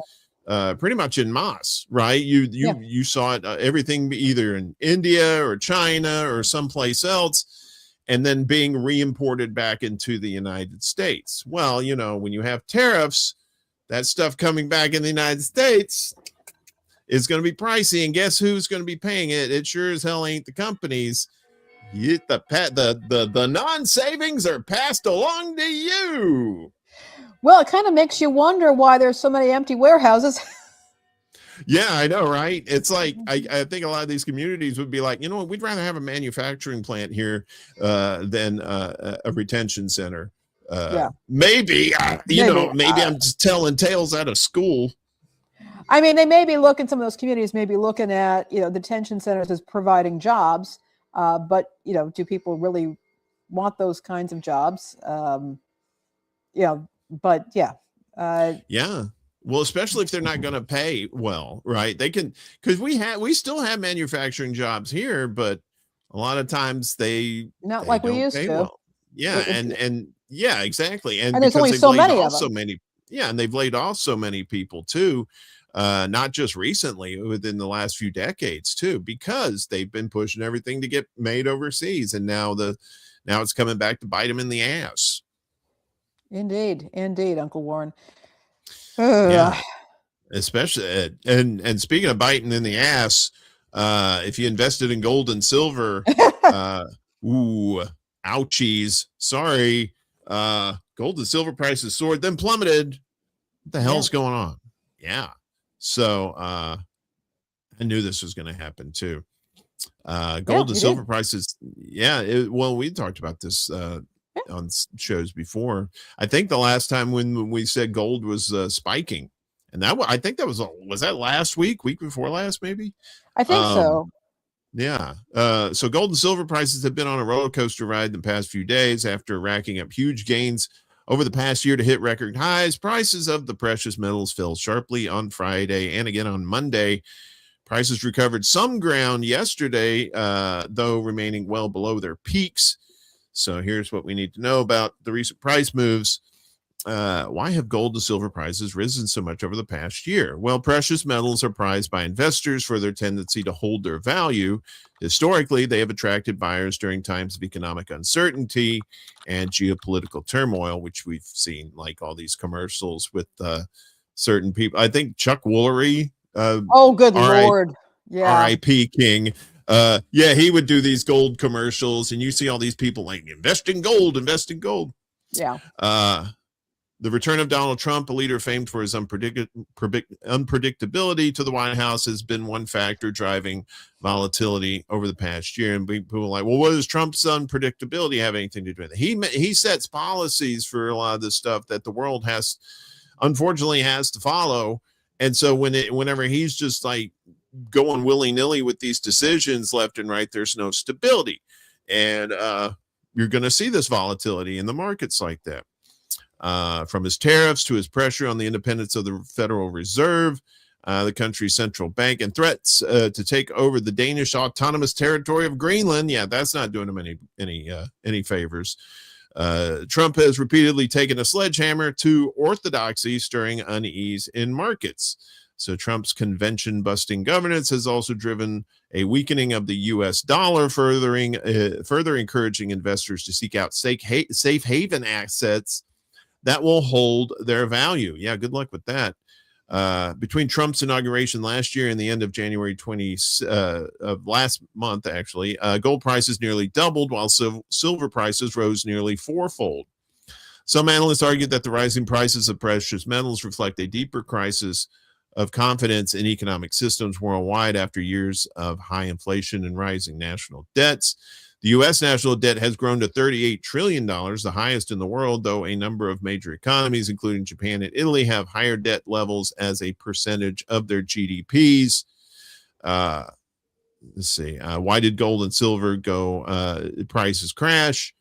pretty much en masse, right? You saw it, everything either in India or China or someplace else, and then being re-imported back into the United States. Well, when you have tariffs, that stuff coming back in the United States is going to be pricey, and guess who's going to be paying it? It sure as hell ain't the companies. The non-savings are passed along to you. Well, it kind of makes you wonder why there's so many empty warehouses. Yeah, I know, right? It's like I think a lot of these communities would be like, we'd rather have a manufacturing plant here than a retention center. Maybe, Maybe. maybe I'm just telling tales out of school. I mean, they may be looking, some of those communities may be looking at, detention centers as providing jobs. But, do people really want those kinds of jobs? But yeah. Yeah. Well, especially if they're not going to pay well, right? They can, because we still have manufacturing jobs here, but a lot of times they like we don't used pay to. well. Yeah, and yeah, exactly. And there's because only they've so laid many off of them. so many, yeah, and they've laid off so many people too, not just recently, within the last few decades too, because they've been pushing everything to get made overseas, and now it's coming back to bite them in the ass. Indeed, Uncle Warren. Yeah, especially and speaking of biting in the ass, if you invested in gold and silver, ooh, ouchies. Sorry, gold and silver prices soared, then plummeted. What the hell's going on? Yeah, so I knew this was going to happen too. Gold and silver prices. Yeah, well, we talked about this on shows before. I think the last time when we said gold was spiking, and I think that was that last week before last, maybe. I think so. Yeah. So gold and silver prices have been on a roller coaster ride the past few days after racking up huge gains over the past year to hit record highs. Prices of the precious metals fell sharply on Friday and again on Monday. Prices recovered some ground yesterday, though remaining well below their peaks. So here's what we need to know about the recent price moves. Why have gold and silver prices risen so much over the past year? Well, precious metals are prized by investors for their tendency to hold their value. Historically, they have attracted buyers during times of economic uncertainty and geopolitical turmoil, which we've seen, like all these commercials with certain people. I think Chuck Woolery. Oh, good Lord. Yeah. R.I.P. King. Yeah, he would do these gold commercials, and you see all these people like invest in gold. Yeah. The return of Donald Trump, a leader famed for his unpredictability to the White House, has been one factor driving volatility over the past year. And people are like, well, what does Trump's unpredictability have anything to do with it? He sets policies for a lot of the stuff that the world unfortunately has to follow. And so whenever he's just like going willy-nilly with these decisions left and right, there's no stability. And you're going to see this volatility in the markets like that. From his tariffs to his pressure on the independence of the Federal Reserve, the country's central bank, and threats to take over the Danish autonomous territory of Greenland. Yeah, that's not doing him any favors. Trump has repeatedly taken a sledgehammer to orthodoxy, stirring unease in markets. So Trump's convention-busting governance has also driven a weakening of the U.S. dollar, further encouraging investors to seek out safe haven assets that will hold their value. Yeah, good luck with that. Between Trump's inauguration last year and the end of January of last month, actually, gold prices nearly doubled, while silver prices rose nearly fourfold. Some analysts argued that the rising prices of precious metals reflect a deeper crisis of confidence in economic systems worldwide after years of high inflation and rising national debts. The U.S. national debt has grown to $38 trillion, the highest in the world, though a number of major economies, including Japan and Italy, have higher debt levels as a percentage of their GDPs. Let's see. Why did gold and silver prices crash?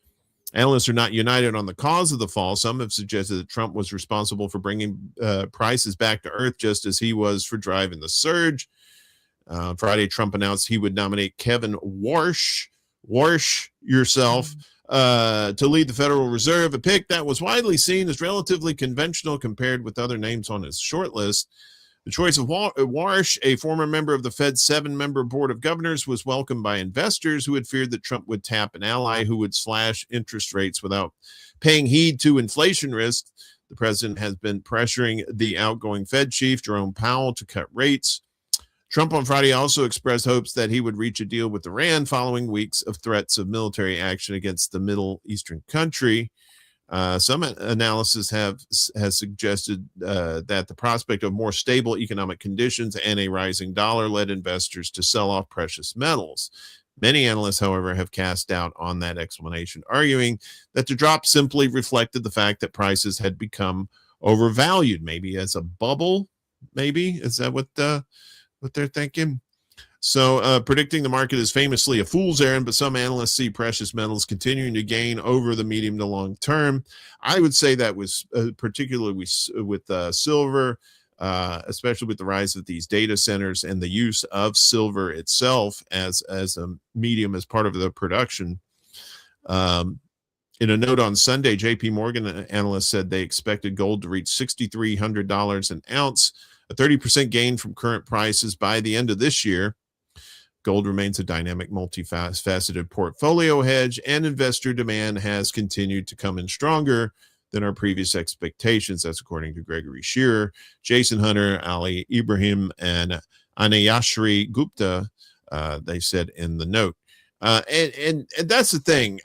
Analysts are not united on the cause of the fall. Some have suggested that Trump was responsible for bringing prices back to earth, just as he was for driving the surge. Friday, Trump announced he would nominate Kevin Warsh yourself, to lead the Federal Reserve, a pick that was widely seen as relatively conventional compared with other names on his short list. The choice of Warsh, a former member of the Fed's 7-member board of governors, was welcomed by investors who had feared that Trump would tap an ally who would slash interest rates without paying heed to inflation risks. The president has been pressuring the outgoing Fed chief, Jerome Powell, to cut rates. Trump on Friday also expressed hopes that he would reach a deal with Iran following weeks of threats of military action against the Middle Eastern country. Some analysis has suggested that the prospect of more stable economic conditions and a rising dollar led investors to sell off precious metals. Many analysts, however, have cast doubt on that explanation, arguing that the drop simply reflected the fact that prices had become overvalued, maybe as a bubble. Maybe is that what they're thinking? So, predicting the market is famously a fool's errand, but some analysts see precious metals continuing to gain over the medium to long term. I would say that was particularly with silver, especially with the rise of these data centers and the use of silver itself as a medium as part of the production. In a note on Sunday, JP Morgan analysts said they expected gold to reach $6,300 an ounce, a 30% gain from current prices by the end of this year. Gold remains a dynamic, multifaceted portfolio hedge, and investor demand has continued to come in stronger than our previous expectations. That's according to Gregory Shearer, Jason Hunter, Ali Ibrahim, and Anayashri Gupta. They said in the note, and that's the thing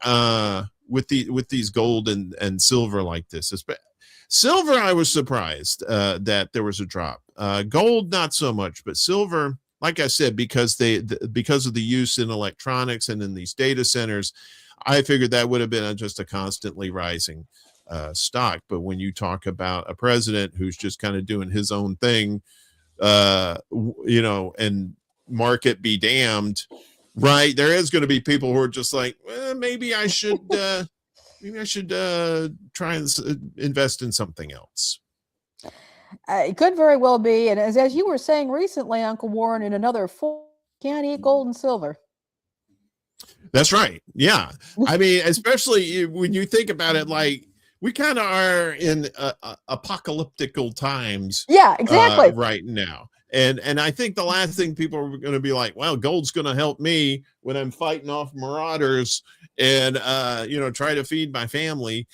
with these gold and silver like this. Silver, I was surprised that there was a drop. Gold, not so much, but silver. Like I said, because of the use in electronics and in these data centers, I figured that would have been just a constantly rising stock. But when you talk about a president who's just kind of doing his own thing, and market be damned, right? There is going to be people who are just like, well, maybe I should try and invest in something else. It could very well be. And as you were saying recently, Uncle Warren, in another form, can't eat gold and silver. That's right. Yeah. I mean, especially when you think about it, like we kind of are in apocalyptical times. Yeah, exactly. Right now. And I think the last thing people are going to be like, well, gold's going to help me when I'm fighting off marauders and, try to feed my family.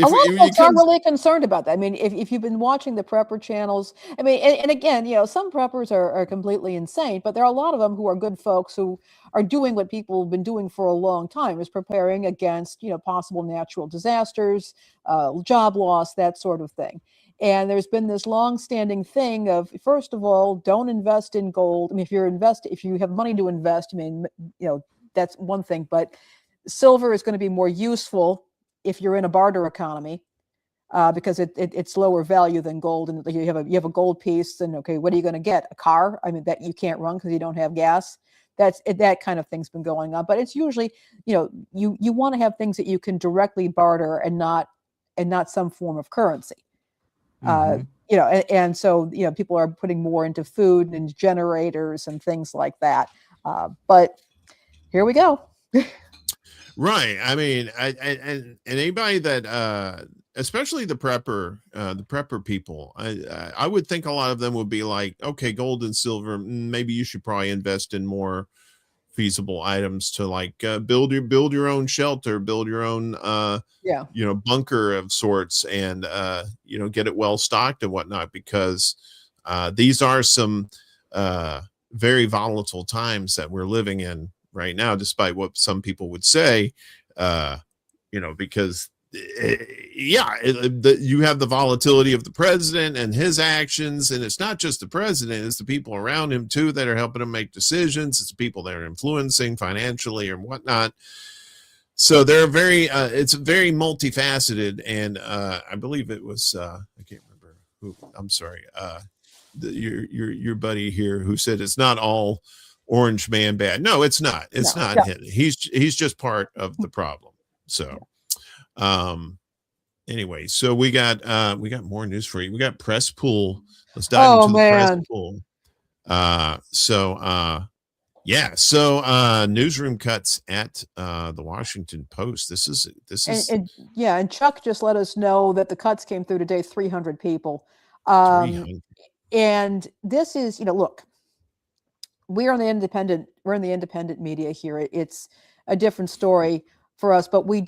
A lot of folks are really concerned about that. I mean, if you've been watching the prepper channels, I mean, and again, some preppers are completely insane, but there are a lot of them who are good folks who are doing what people have been doing for a long time, is preparing against, possible natural disasters, job loss, that sort of thing. And there's been this long-standing thing of, first of all, don't invest in gold. I mean, if you have money to invest, I mean, that's one thing, but silver is going to be more useful if you're in a barter economy, because it's lower value than gold, and you have a gold piece, and okay, what are you going to get? A car? I mean, that you can't run because you don't have gas. That kind of thing's been going on, but it's usually, you want to have things that you can directly barter and not some form of currency. And so people are putting more into food and generators and things like that. But here we go. Right. I mean, and anybody that, especially the prepper people, I would think a lot of them would be like, okay, gold and silver, maybe you should probably invest in more feasible items to like build your own shelter, build your own bunker of sorts, and get it well stocked and whatnot, because these are some very volatile times that we're living in right now, despite what some people would say, because you have the volatility of the president and his actions, and it's not just the president, it's the people around him too that are helping him make decisions. It's the people that are influencing financially or whatnot. So they're it's very multifaceted, and I believe it was I can't remember who. I'm sorry, your buddy here who said it's not all orange man bad. No, it's not. It's not. He's just part of the problem. So, anyway, so we got more news for you. We got press pool. Let's dive into the press pool. Newsroom cuts at the Washington Post. This is and Chuck just let us know that the cuts came through today, 300 people. 300. And this is, look, we're in the independent media here. It's a different story for us, but we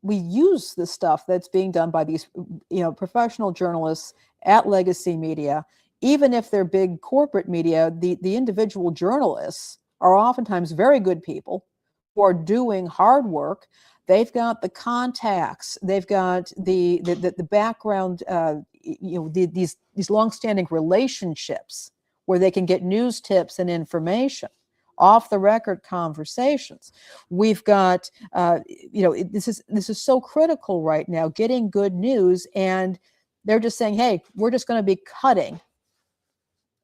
use the stuff that's being done by these, professional journalists at legacy media. Even if they're big corporate media, the individual journalists are oftentimes very good people who are doing hard work. They've got the contacts, they've got the background, these longstanding relationships where they can get news tips and information, off the record conversations. We've got, this is so critical right now, getting good news. And they're just saying, hey, we're just going to be cutting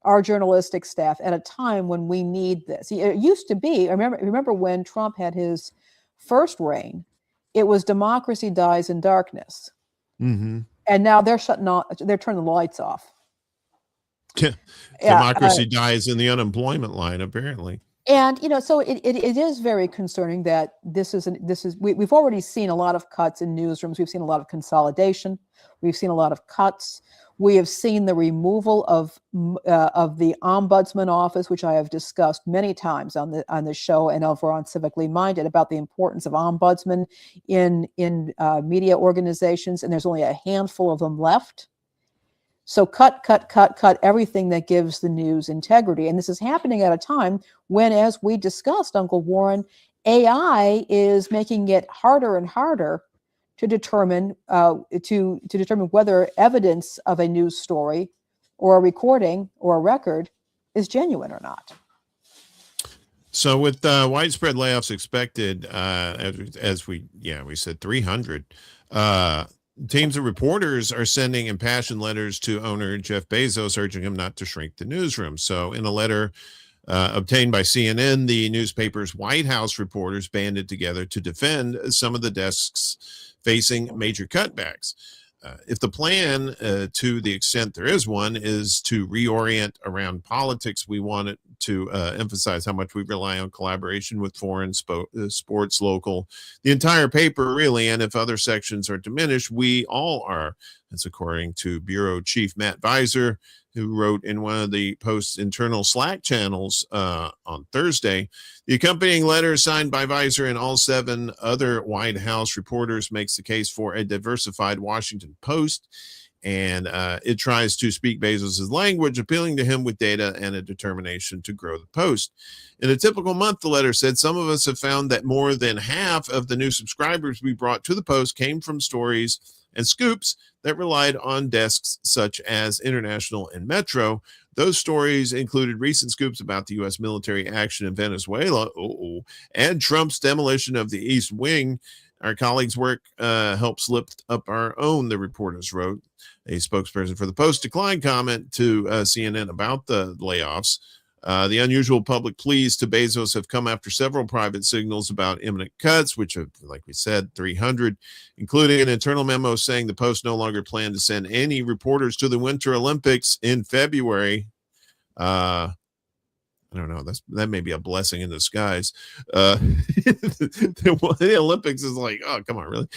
our journalistic staff at a time when we need this. It used to be, remember when Trump had his first reign, it was democracy dies in darkness. Mm-hmm. And now they're they're turning the lights off. Democracy dies in the unemployment line, apparently. And, so it is very concerning that we've already seen a lot of cuts in newsrooms. We've seen a lot of consolidation. We've seen a lot of cuts. We have seen the removal of the ombudsman office, which I have discussed many times on the show and over on Civically Minded, about the importance of ombudsman in media organizations. And there's only a handful of them left. So cut everything that gives the news integrity. And this is happening at a time when, as we discussed, Uncle Warren, AI is making it harder and harder to determine whether evidence of a news story or a recording or a record is genuine or not. So with widespread layoffs expected, as we said 300, teams of reporters are sending impassioned letters to owner Jeff Bezos, urging him not to shrink the newsroom. So in a letter obtained by CNN, the newspaper's White House reporters banded together to defend some of the desks facing major cutbacks. If the plan, to the extent there is one, is to reorient around politics, we want it to emphasize how much we rely on collaboration with foreign, sports, local, the entire paper, really. And if other sections are diminished, we all are. That's according to Bureau Chief Matt Visor, who wrote in one of the Post's internal Slack channels on Thursday. The accompanying letter, signed by Visor and all 7 other White House reporters, makes the case for a diversified Washington Post. And it tries to speak Bezos' language, appealing to him with data and a determination to grow the Post. In a typical month, the letter said, some of us have found that more than half of the new subscribers we brought to the Post came from stories and scoops that relied on desks such as International and Metro. Those stories included recent scoops about the U.S. military action in Venezuela and Trump's demolition of the East Wing. Our colleagues' work helps lift up our own, the reporters wrote. A spokesperson for the Post declined comment to CNN about the layoffs. The unusual public pleas to Bezos have come after several private signals about imminent cuts, which have, like we said, 300, including an internal memo saying the Post no longer planned to send any reporters to the Winter Olympics in February. I don't know. That may be a blessing in disguise. The Olympics is like, oh, come on, really?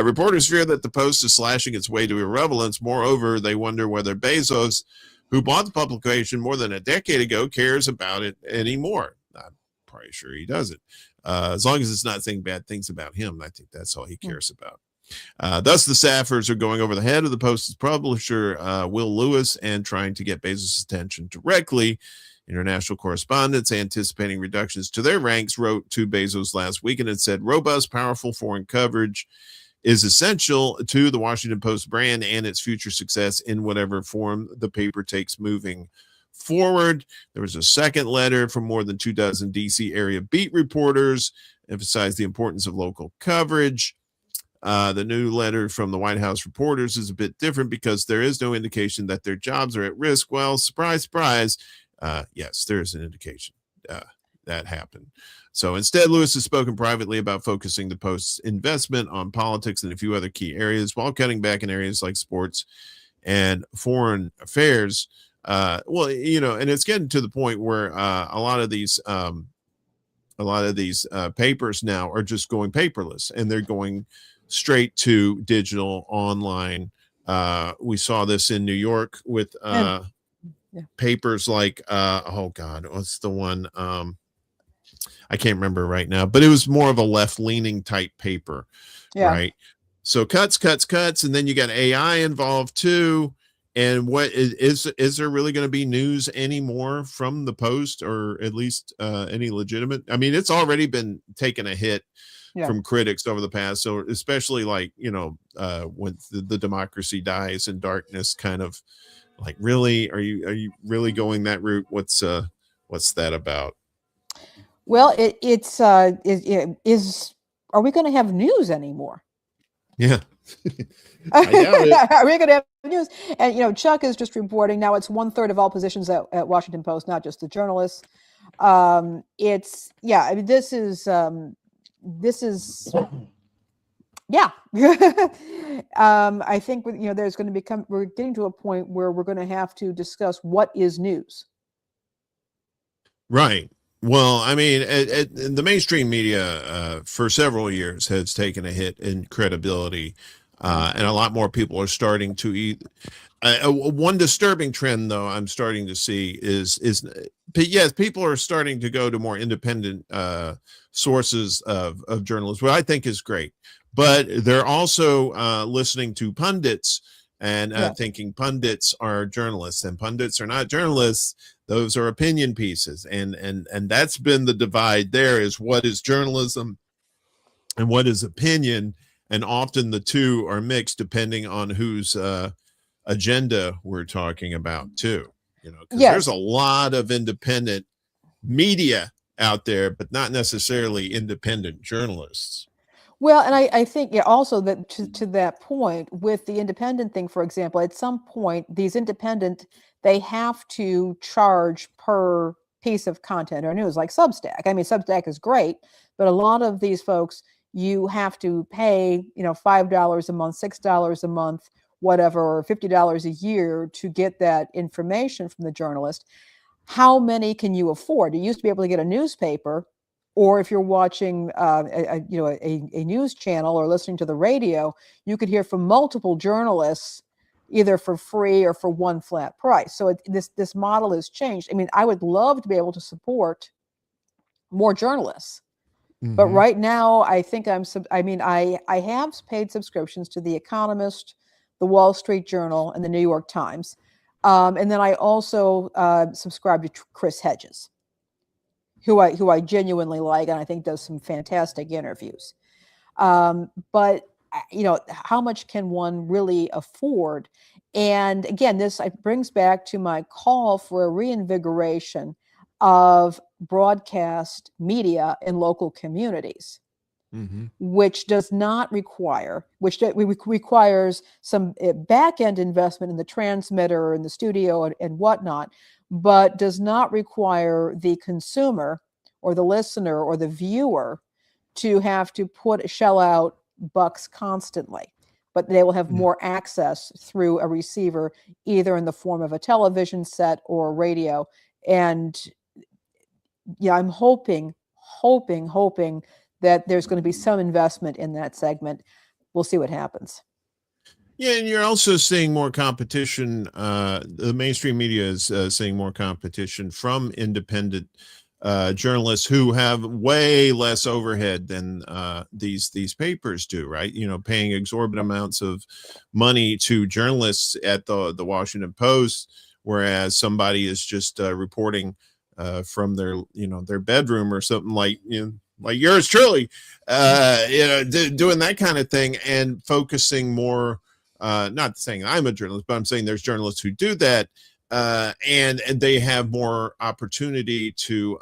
Reporters fear that the Post is slashing its way to irrelevance. Moreover, they wonder whether Bezos, who bought the publication more than a decade ago, cares about it anymore. I'm probably sure he doesn't. As long as it's not saying bad things about him, I think that's all he cares about. Thus, the staffers are going over the head of the Post's publisher, Will Lewis, and trying to get Bezos' attention directly. International correspondents anticipating reductions to their ranks wrote to Bezos last week and had said robust, powerful foreign coverage is essential to the Washington Post brand and its future success in whatever form the paper takes moving forward. There was a second letter from more than 24 D.C. area beat reporters, emphasized the importance of local coverage. The new letter from the White House reporters is a bit different because there is no indication that their jobs are at risk. Well, surprise, surprise. Yes, there is an indication that happened. So instead, Lewis has spoken privately about focusing the Post's investment on politics and a few other key areas while cutting back in areas like sports and foreign affairs. And it's getting to the point where a lot of these papers now are just going paperless and they're going straight to digital online. We saw this in New York with papers like what's the one? I can't remember right now, but it was more of a left-leaning type paper, right? So cuts, and then you got AI involved too. And what is there really going to be news anymore from the Post, or at least any legitimate? I mean, it's already been taking a hit from critics over the past. So especially like, when the democracy dies in darkness kind of Like, really, are you really going that route? What's that about? Well, are we going to have news anymore? Yeah. I doubt it. Are we going to have news? And Chuck is just reporting now. It's 1/3 of all positions at Washington Post, not just the journalists. I mean, this is yeah. I think there's going to we're getting to a point where we're going to have to discuss what is news. Right. Well, I mean, the mainstream media for several years has taken a hit in credibility, and a lot more people are starting to eat. One disturbing trend, though, I'm starting to see is yes, people are starting to go to more independent sources of journalism, which I think is great. But they're also listening to pundits and thinking pundits are journalists, and pundits are not journalists. Those are opinion pieces, and that's been the divide. There is what is journalism and what is opinion, and often the two are mixed depending on whose agenda we're talking about too. Because there's a lot of independent media out there, but not necessarily independent journalists. Well, and I think also that to that point with the independent thing, for example, at some point these independent, they have to charge per piece of content or news, like Substack. I mean, Substack is great, but a lot of these folks, you have to pay $5 a month, $6 a month, whatever, or $50 a year to get that information from the journalist. How many can you afford? You used to be able to get a newspaper, or if you're watching a news channel or listening to the radio, you could hear from multiple journalists either for free or for one flat price. So this model has changed. I mean, I would love to be able to support more journalists, but right now I think I have paid subscriptions to The Economist, the Wall Street Journal, and the New York Times, and then I also subscribe to Chris Hedges, who I genuinely like, and I think does some fantastic interviews. But how much can one really afford? And again, this brings back to my call for a reinvigoration of broadcast media in local communities, which does not require, requires some back-end investment in the transmitter and the studio and whatnot, but does not require the consumer or the listener or the viewer to have to shell out bucks constantly. But they will have more access through a receiver, either in the form of a television set or a radio. And I'm hoping that there's going to be some investment in that segment. We'll see what happens. Yeah, and you're also seeing more competition. The mainstream media is seeing more competition from independent journalists who have way less overhead than these papers do, right? Paying exorbitant amounts of money to journalists at the Washington Post, whereas somebody is just reporting from their bedroom or something like yours truly, doing that kind of thing and focusing more. Not saying I'm a journalist, but I'm saying there's journalists who do that, and they have more opportunity to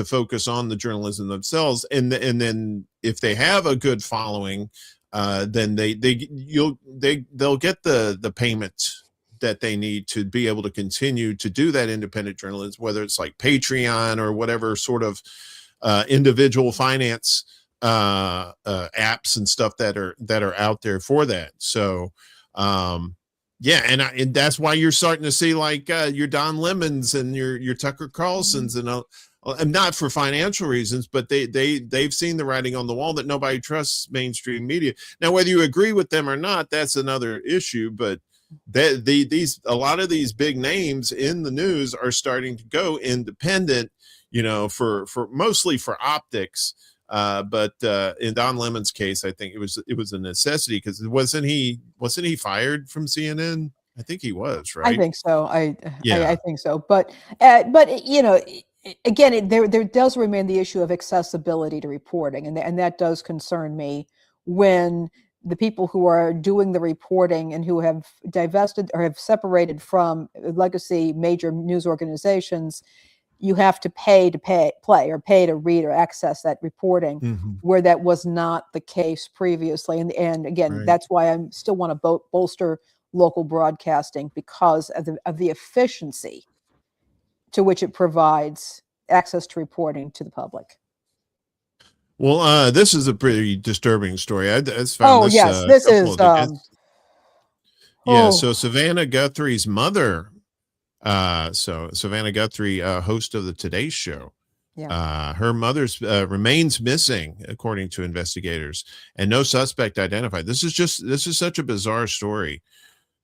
focus on the journalism themselves, and then if they have a good following, then they'll get the payment that they need to be able to continue to do that independent journalism, whether it's like Patreon or whatever sort of individual finance apps and stuff that are out there for that. So and that's why you're starting to see like your Don Lemons and your Tucker Carlsons and not for financial reasons, but they've seen the writing on the wall that nobody trusts mainstream media. Now, whether you agree with them or not, that's another issue, but a lot of these big names in the news are starting to go independent, for mostly for optics. But in Don Lemon's case, I think it was a necessity, because wasn't he fired from CNN? I think he was, right? I think so. I think so. But again, there does remain the issue of accessibility to reporting, and that does concern me when the people who are doing the reporting and who have divested or have separated from legacy major news organizations, you have to pay to pay to read or access that reporting, where that was not the case previously. And again, Right. that's why I still want to bolster local broadcasting, because of the efficiency to which it provides access to reporting to the public. Well, this is a pretty disturbing story. I just found this yes, a this couple is of days. Yeah, so Savannah Guthrie's mother, so Savannah Guthrie, host of the Today Show, her mother's remains missing, according to investigators, and no suspect identified. This is such a bizarre story.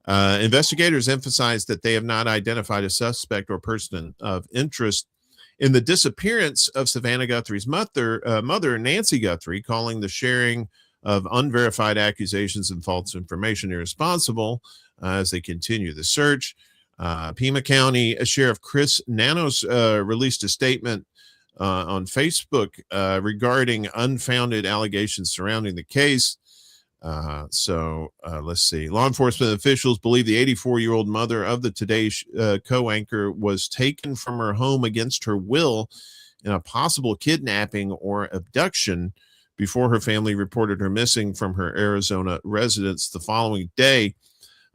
Investigators emphasized that they have not identified a suspect or person of interest in the disappearance of Savannah Guthrie's mother, Nancy Guthrie, calling the sharing of unverified accusations and false information irresponsible as they continue the search. Pima County Sheriff Chris Nanos released a statement on Facebook regarding unfounded allegations surrounding the case. Let's see. Law enforcement officials believe the 84-year-old mother of the Today co-anchor was taken from her home against her will in a possible kidnapping or abduction before her family reported her missing from her Arizona residence the following day.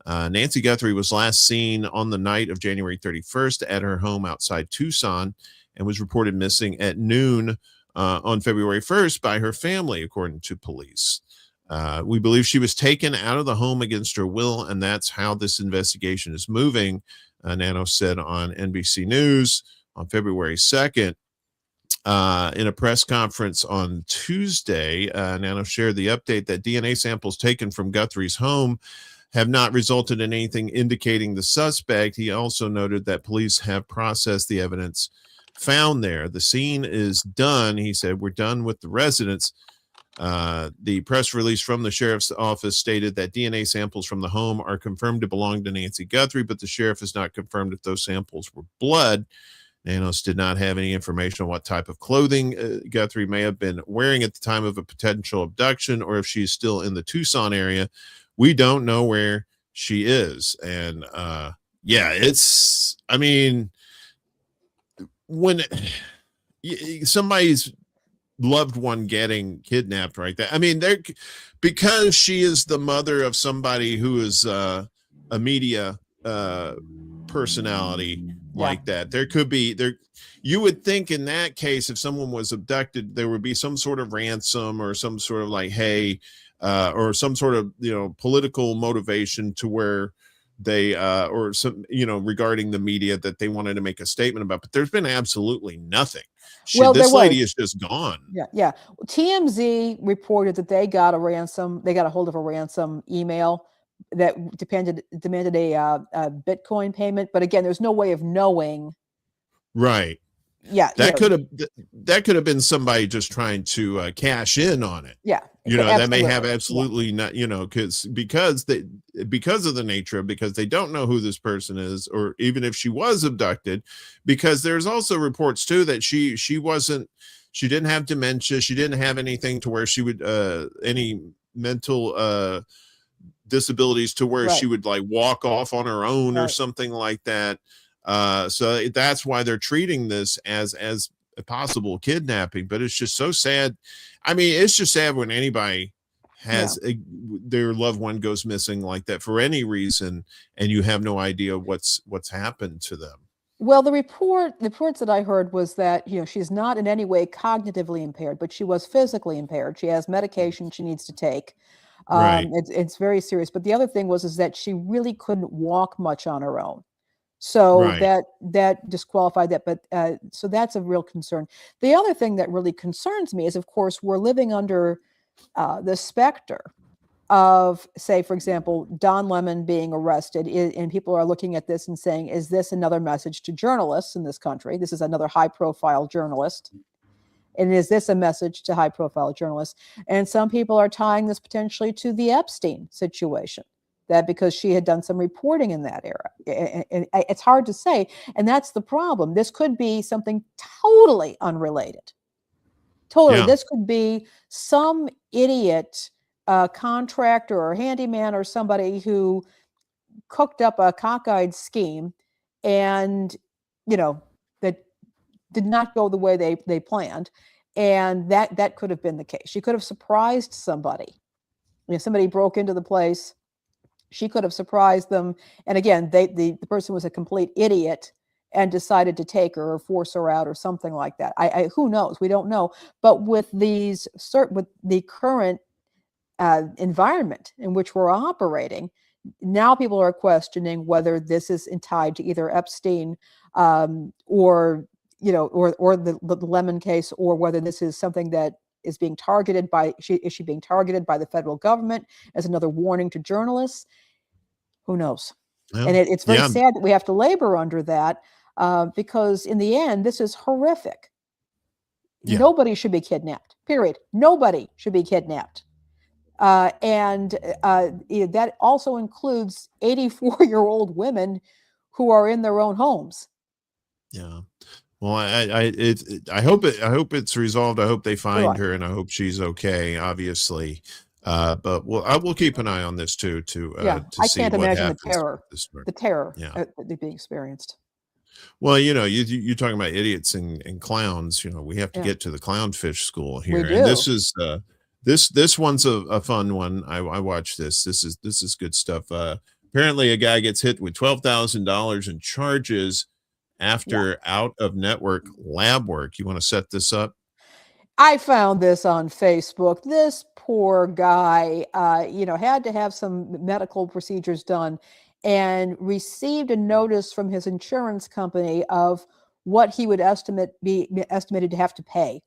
Nancy Guthrie was last seen on the night of January 31st at her home outside Tucson and was reported missing at noon on February 1st by her family, according to police. We believe she was taken out of the home against her will, and that's how this investigation is moving, Nano said on NBC News on February 2nd. In a press conference on Tuesday, Nano shared the update that DNA samples taken from Guthrie's home have not resulted in anything indicating the suspect. He also noted that police have processed the evidence found there. The scene is done, he said. We're done with the residents. The press release from the sheriff's office stated that DNA samples from the home are confirmed to belong to Nancy Guthrie, but the sheriff has not confirmed if those samples were blood. Nanos did not have any information on what type of clothing Guthrie may have been wearing at the time of a potential abduction, or if she's still in the Tucson area. We don't know where she is. And I mean, when somebody's loved one getting kidnapped like that, I mean, because she is the mother of somebody who is a media personality like that, there could be you would think in that case, if someone was abducted, there would be some sort of ransom or some sort of like, hey, or some sort of, political motivation to where they or some, regarding the media that they wanted to make a statement about, but there's been absolutely nothing. This lady is just gone. Yeah. TMZ reported that they got a hold of a ransom email that demanded a Bitcoin payment. But again, there's no way of knowing. Right. Yeah. That could have been somebody just trying to cash in on it. Yeah. That may have absolutely not, because of the nature of, because they don't know who this person is, or even if she was abducted, because there's also reports too that she didn't have dementia. She didn't have anything to where she would, any mental, disabilities to where she would like walk off on her own or something like that. So that's why they're treating this as a possible kidnapping, but it's just so sad. I mean, it's just sad when anybody has their loved one goes missing like that for any reason, and you have no idea what's happened to them. Well, the reports that I heard was that, she's not in any way cognitively impaired, but she was physically impaired. She has medication she needs to take. Right. It's very serious. But the other thing is that she really couldn't walk much on her own. So that disqualified that. But so that's a real concern. The other thing that really concerns me is, of course, we're living under the specter of, say, for example, Don Lemon being arrested, and people are looking at this and saying, is this another message to journalists in this country? This is another high-profile journalist. And is this a message to high-profile journalists? And some people are tying this potentially to the Epstein situation, that because she had done some reporting in that era. And it's hard to say. And that's the problem. This could be something totally unrelated. Totally. Yeah. This could be some idiot contractor or handyman or somebody who cooked up a cockeyed scheme and, that did not go the way they planned. And that could have been the case. She could have surprised somebody. Somebody broke into the place. She could have surprised them. And again, the person was a complete idiot and decided to take her or force her out or something like that. Who knows? We don't know. But with the current environment in which we're operating, now people are questioning whether this is tied to either Epstein or the Lemon case, or whether this is something that is being targeted by, is she being targeted by the federal government as another warning to journalists? Who knows? Well, and it's very sad that we have to labor under that, because in the end, this is horrific. Yeah. Nobody should be kidnapped, period. Nobody should be kidnapped. And that also includes 84-year-old women who are in their own homes. Yeah. Well, I hope it's resolved. I hope they find her, and I hope she's okay, obviously. But I will keep an eye on this too, to I see can't what imagine happens. the terror that being experienced. Well, you're talking about idiots and clowns. We have to get to the clownfish school here. We do. And this is this one's a fun one. I watched this. This is good stuff. Apparently a guy gets hit with $12,000 in charges after out of network lab work. You want to set this up? I found this on Facebook. This poor guy, had to have some medical procedures done and received a notice from his insurance company of what he would be estimated to have to pay.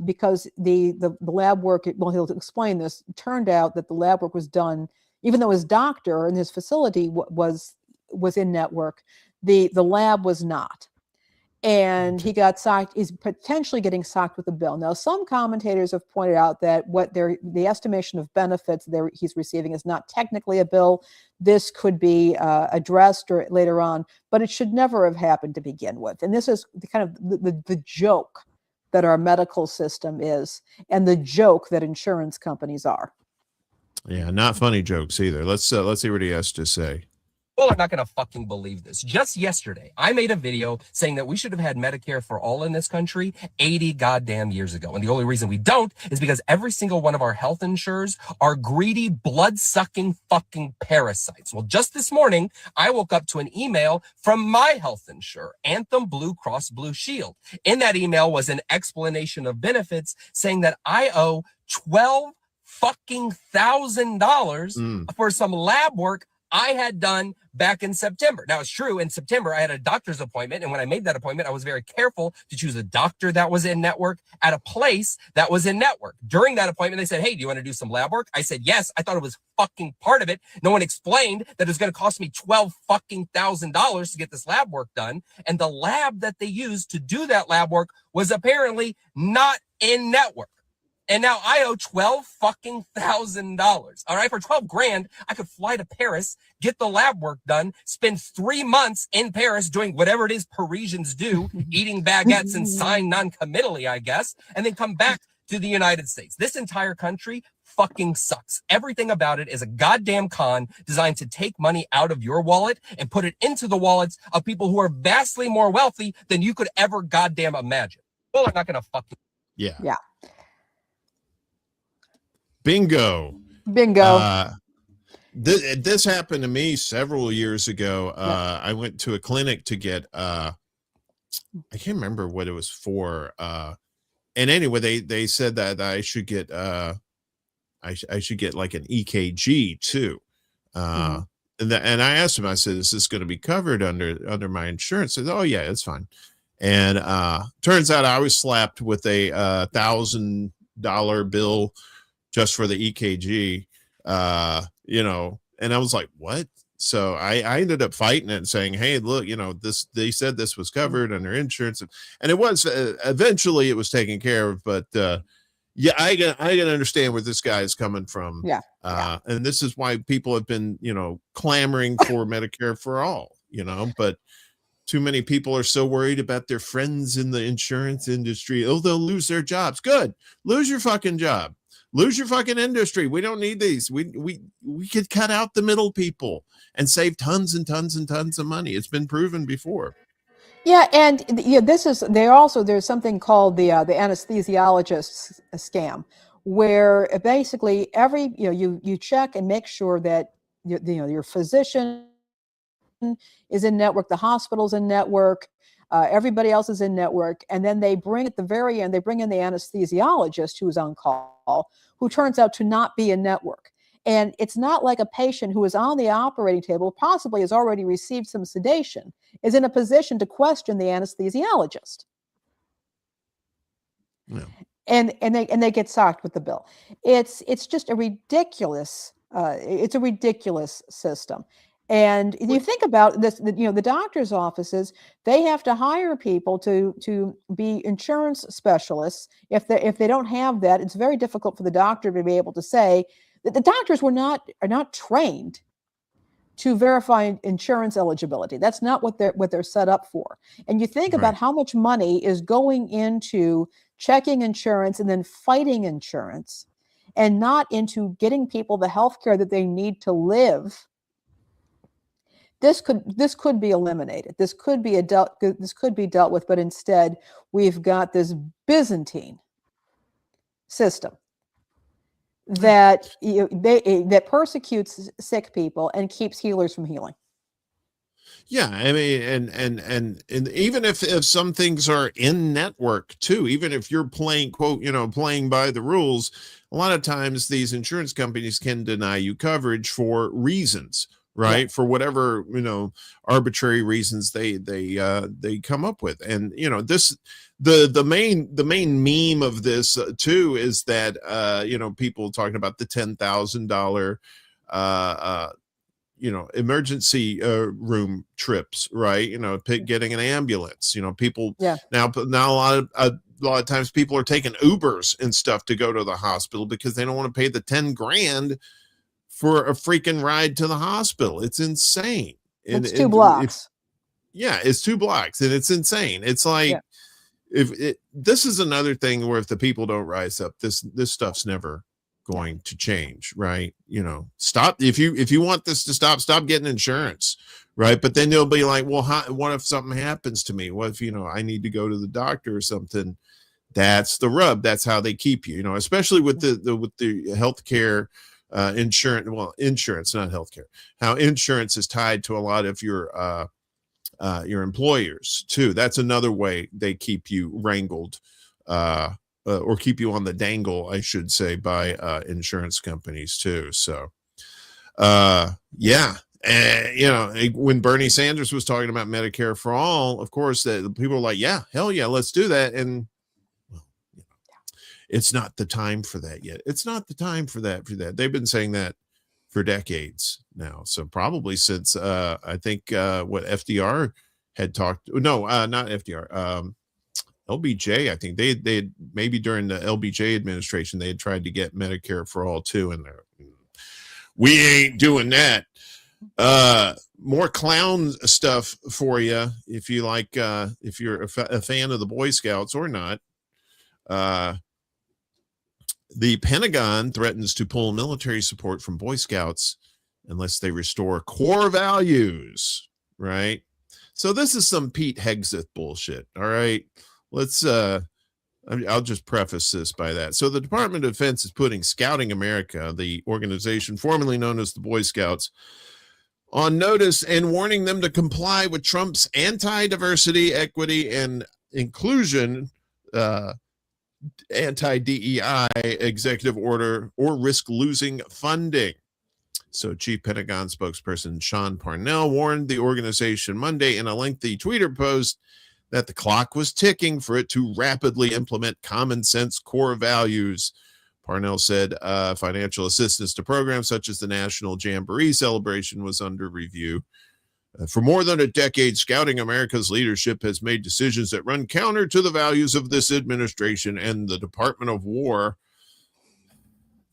Because the lab work, well, he'll explain this, turned out that the lab work was done, even though his doctor and his facility was in network, the lab was not. And he got socked, is potentially getting socked with a bill. Now, some commentators have pointed out that the estimation of benefits he's receiving is not technically a bill. This could be addressed or later on, but it should never have happened to begin with. And this is kind of the joke that our medical system is, and the joke that insurance companies are. Yeah, not funny jokes either. Let's see what he has to say. Well, I'm not going to fucking believe this. Just yesterday, I made a video saying that we should have had Medicare for all in this country 80 goddamn years ago. And the only reason we don't is because every single one of our health insurers are greedy, blood-sucking fucking parasites. Well, just this morning, I woke up to an email from my health insurer, Anthem Blue Cross Blue Shield. In that email was an explanation of benefits saying that I owe $12,000 for some lab work I had done back in September. Now, it's true, in September, I had a doctor's appointment. And when I made that appointment, I was very careful to choose a doctor that was in network at a place that was in network. During that appointment, they said, hey, do you want to do some lab work? I said, yes. I thought it was fucking part of it. No one explained that it was going to cost me $12,000 to get this lab work done. And the lab that they used to do that lab work was apparently not in network. And now I owe $12,000. All right. For 12 grand, I could fly to Paris, get the lab work done, spend 3 months in Paris doing whatever it is Parisians do, eating baguettes and sign non-committally, I guess, and then come back to the United States. This entire country fucking sucks. Everything about it is a goddamn con designed to take money out of your wallet and put it into the wallets of people who are vastly more wealthy than you could ever goddamn imagine. Well, I'm not going to fucking. Yeah. Yeah. Bingo. This happened to me several years ago. I went to a clinic to get I can't remember what it was for. And anyway, they said that I should get I should get like an EKG too. And I asked him, I said, is this going to be covered under my insurance? He said, oh yeah, it's fine. And turns out I was slapped with a $1,000 bill just for the EKG, and I was like, what? So I ended up fighting it and saying, hey, look, they said this was covered under insurance, and it was, eventually it was taken care of, but I can understand where this guy is coming from. And this is why people have been, clamoring for Medicare for all, but too many people are so worried about their friends in the insurance industry. Oh, they'll lose their jobs. Good. Lose your fucking job. Lose your fucking industry. We don't need these. We could cut out the middle people and save tons and tons and tons of money. It's been proven before. Yeah, and there's something called the anesthesiologist scam, where basically you check and make sure that your physician is in network, the hospital's in network, everybody else is in network, and then they bring at the very end, they bring in the anesthesiologist who's on call, who turns out to not be in network. And it's not like a patient who is on the operating table, possibly has already received some sedation, is in a position to question the anesthesiologist. No. And they get socked with the bill. It's just a ridiculous system. And you think about this, the doctor's offices, they have to hire people to be insurance specialists. If they don't have that, it's very difficult for the doctor to be able to say that the doctors are not trained to verify insurance eligibility. That's not what they're set up for. And you think about how much money is going into checking insurance and then fighting insurance, and not into getting people the health care that they need to live. This could be eliminated. This could be dealt with, but instead we've got this Byzantine system that that persecutes sick people and keeps healers from healing. Yeah, I mean, and even if some things are in network too, even if you're playing playing by the rules, a lot of times these insurance companies can deny you coverage for reasons, right? Yeah. For whatever arbitrary reasons they come up with, and the main meme of this too is that people talking about the $10,000 emergency room trips, right? Getting an ambulance, people now a lot of times people are taking Ubers and stuff to go to the hospital because they don't want to pay the 10 grand for a freaking ride to the hospital. It's insane. It's 2 blocks. It's 2 blocks, and it's insane. It's like, this is another thing where if the people don't rise up, this stuff's never going to change, right? Stop. If you want this to stop getting insurance, right? But then they'll be like, well, what if something happens to me? What if I need to go to the doctor or something? That's the rub. That's how they keep you, especially with the healthcare insurance, not healthcare. How insurance is tied to a lot of your employers too. That's another way they keep you wrangled, or keep you on the dangle, I should say, by insurance companies too. So, when Bernie Sanders was talking about Medicare for all, of course, that people were like, yeah, hell yeah, let's do that. And it's not the time for that yet. It's not the time for that. They've been saying that for decades now. So probably since I think what FDR had talked. No, not FDR. LBJ, I think they maybe during the LBJ administration, they had tried to get Medicare for all too, and we ain't doing that. More clown stuff for you if you like, if you're a fan of the Boy Scouts or not. The Pentagon threatens to pull military support from Boy Scouts unless they restore core values, right? So this is some Pete Hegseth bullshit, all right? Let's I'll just preface this by that. So the Department of Defense is putting Scouting America, the organization formerly known as the Boy Scouts, on notice and warning them to comply with Trump's anti-diversity, equity, and inclusion anti-DEI executive order or risk losing funding. So Chief Pentagon spokesperson Sean Parnell warned the organization Monday in a lengthy Twitter post that the clock was ticking for it to rapidly implement common sense core values. Parnell said financial assistance to programs such as the National Jamboree celebration was under review. For more than a decade, Scouting America's leadership has made decisions that run counter to the values of this administration and the Department of War.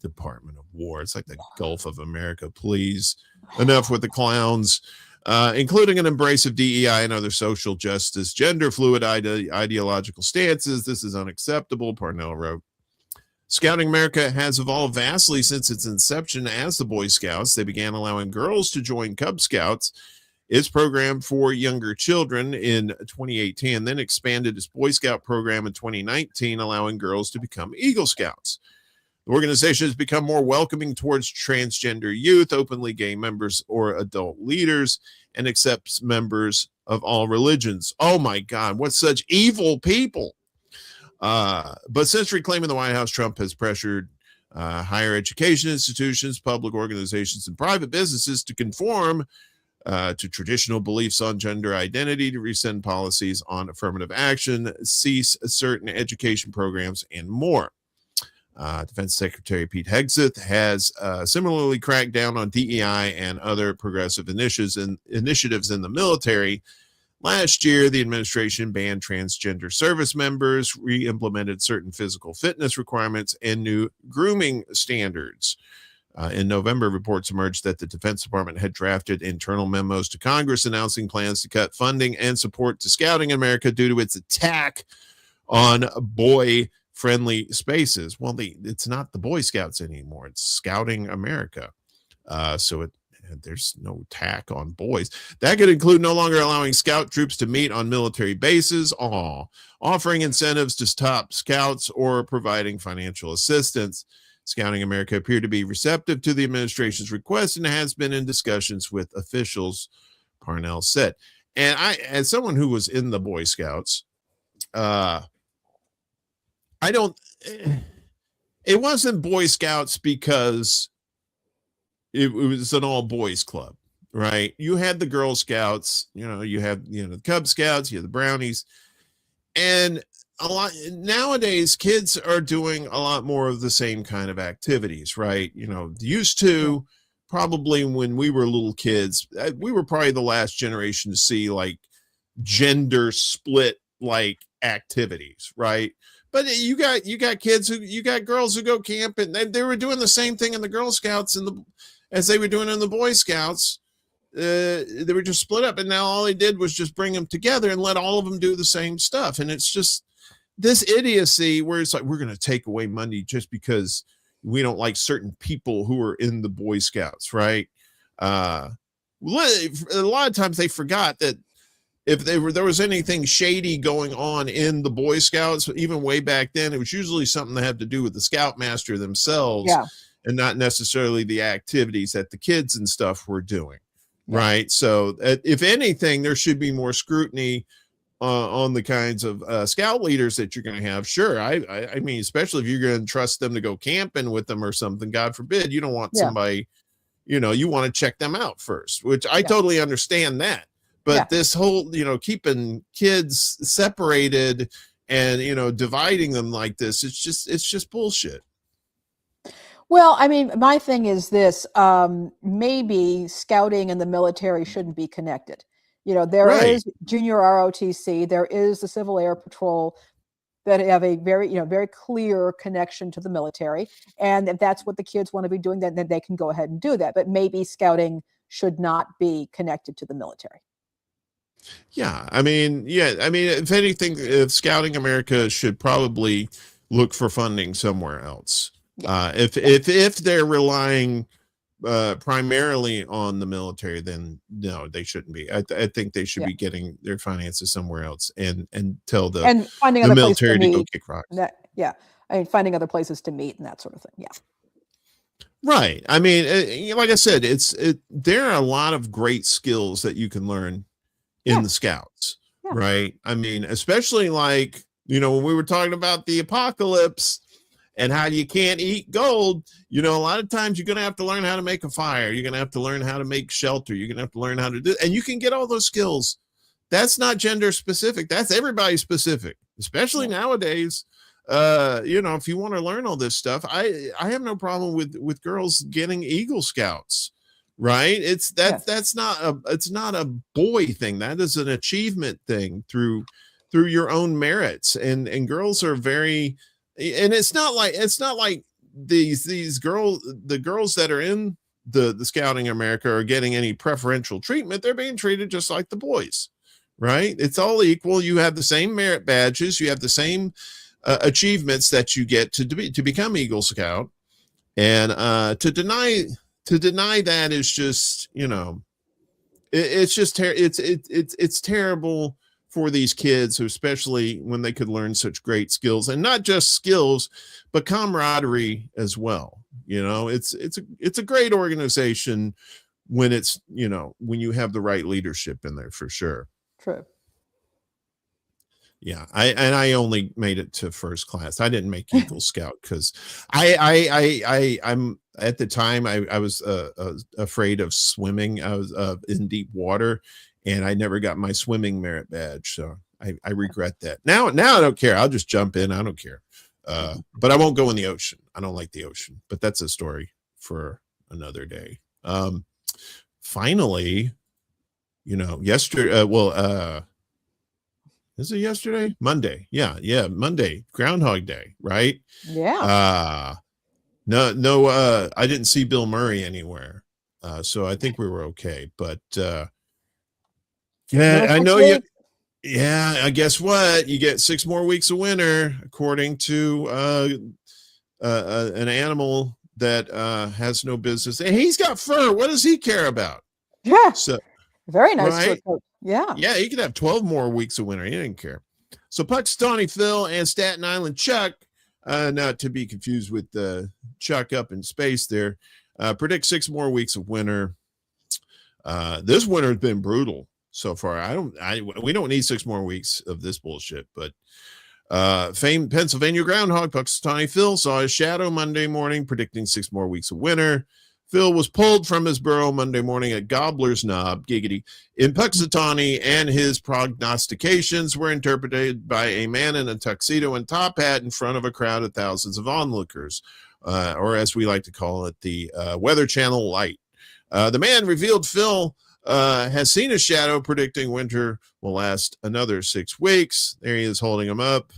Department of War. It's like the Gulf of America, please. Enough with the clowns. Including an embrace of DEI and other social justice, gender fluid ideological stances. This is unacceptable, Parnell wrote. Scouting America has evolved vastly since its inception as the Boy Scouts. They began allowing girls to join Cub Scouts, its program for younger children, in 2018, then expanded its Boy Scout program in 2019, allowing girls to become Eagle Scouts. The organization has become more welcoming towards transgender youth, openly gay members, or adult leaders, and accepts members of all religions. Oh my God, what such evil people. But since reclaiming the White House, Trump has pressured higher education institutions, public organizations, and private businesses to conform to traditional beliefs on gender identity, to rescind policies on affirmative action, cease certain education programs, and more. Defense Secretary Pete Hegseth has similarly cracked down on DEI and other progressive initiatives in the military. Last year, the administration banned transgender service members, re-implemented certain physical fitness requirements, and new grooming standards. In November, reports emerged that the Defense Department had drafted internal memos to Congress announcing plans to cut funding and support to Scouting America due to its attack on boy-friendly spaces. Well, it's not the Boy Scouts anymore. It's Scouting America. So there's no attack on boys. That could include no longer allowing scout troops to meet on military bases, offering incentives to top scouts, or providing financial assistance. Scouting America appeared to be receptive to the administration's request and has been in discussions with officials, Parnell said. And as someone who was in the Boy Scouts, it wasn't Boy Scouts because it was an all boys club, right? You had the Girl Scouts, you had, the Cub Scouts, you had the Brownies, and nowadays kids are doing a lot more of the same kind of activities, right? Used to, probably when we were little kids, we were probably the last generation to see like gender split like activities, right? But you got kids you got girls who go camping, and they were doing the same thing in the Girl Scouts as they were doing in the Boy Scouts. They were just split up, and now all they did was just bring them together and let all of them do the same stuff. And it's just this idiocy where it's like, we're going to take away money just because we don't like certain people who are in the Boy Scouts, right? A lot of times they forgot that if there was anything shady going on in the Boy Scouts, even way back then, it was usually something that had to do with the Scoutmaster themselves, and not necessarily the activities that the kids and stuff were doing, right? So if anything, there should be more scrutiny on the kinds of scout leaders that you're going to have. Sure, I mean, especially if you're going to trust them to go camping with them or something, God forbid, you don't want somebody, you want to check them out first, which I totally understand that. But this whole, keeping kids separated and, dividing them like this, it's just bullshit. Well, I mean, my thing is this, maybe scouting and the military shouldn't be connected. There is junior ROTC, there is the Civil Air Patrol that have a very, very clear connection to the military. And if that's what the kids want to be doing, then they can go ahead and do that. But maybe scouting should not be connected to the military. Yeah, I mean, if anything, if Scouting America should probably look for funding somewhere else. If they're relying primarily on the military, then no, they shouldn't be. I think they should be getting their finances somewhere else and tell the military to go kick rocks. Finding other places to meet and that sort of thing. Yeah. Right. I mean, like I said, there are a lot of great skills that you can learn in the Scouts, right? I mean, especially like, when we were talking about the apocalypse and how you can't eat gold, a lot of times you're going to have to learn how to make a fire. You're going to have to learn how to make shelter. You're going to have to learn how to do, and you can get all those skills. That's not gender specific. That's everybody specific, especially nowadays. If you want to learn all this stuff, I have no problem with girls getting Eagle Scouts. Right. That's not a boy thing. That is an achievement thing through your own merits. And girls are very, and it's not like the girls that are in the Scouting America are getting any preferential treatment. They're being treated just like the boys, right? It's all equal. You have the same merit badges. You have the same achievements that you get to become Eagle Scout, and to deny that is just, it's just it's terrible for these kids, especially when they could learn such great skills, and not just skills, but camaraderie as well. It's a great organization when it's, when you have the right leadership in there, for sure. True. Yeah, I only made it to first class. I didn't make Eagle Scout because I'm at the time I was afraid of swimming. I was in deep water, and I never got my swimming merit badge. So I regret that. Now I don't care. I'll just jump in. I don't care. But I won't go in the ocean. I don't like the ocean. But that's a story for another day. Finally, yesterday. Is it yesterday? Monday. Yeah. Monday, Groundhog Day, right? Yeah. No, I didn't see Bill Murray anywhere. So I think we were okay. But yeah, I know you. Yeah, I guess what? You get 6 more weeks of winter, according to an animal that has no business. And he's got fur. What does he care about? Yeah. So very nice. Right? Yeah. Yeah, he could have 12 more weeks of winter. He didn't care. So Punxsutawney Phil and Staten Island Chuck, not to be confused with Chuck up in space there, predict 6 more weeks of winter. This winter has been brutal so far. We don't need 6 more weeks of this bullshit, but famed Pennsylvania groundhog Punxsutawney Phil saw his shadow Monday morning, predicting 6 more weeks of winter. Phil was pulled from his burrow Monday morning at Gobbler's Knob, giggity, in Punxsutawney, and his prognostications were interpreted by a man in a tuxedo and top hat in front of a crowd of thousands of onlookers, or as we like to call it, the Weather Channel light. The man revealed Phil has seen a shadow, predicting winter will last another 6 weeks. There he is holding him up.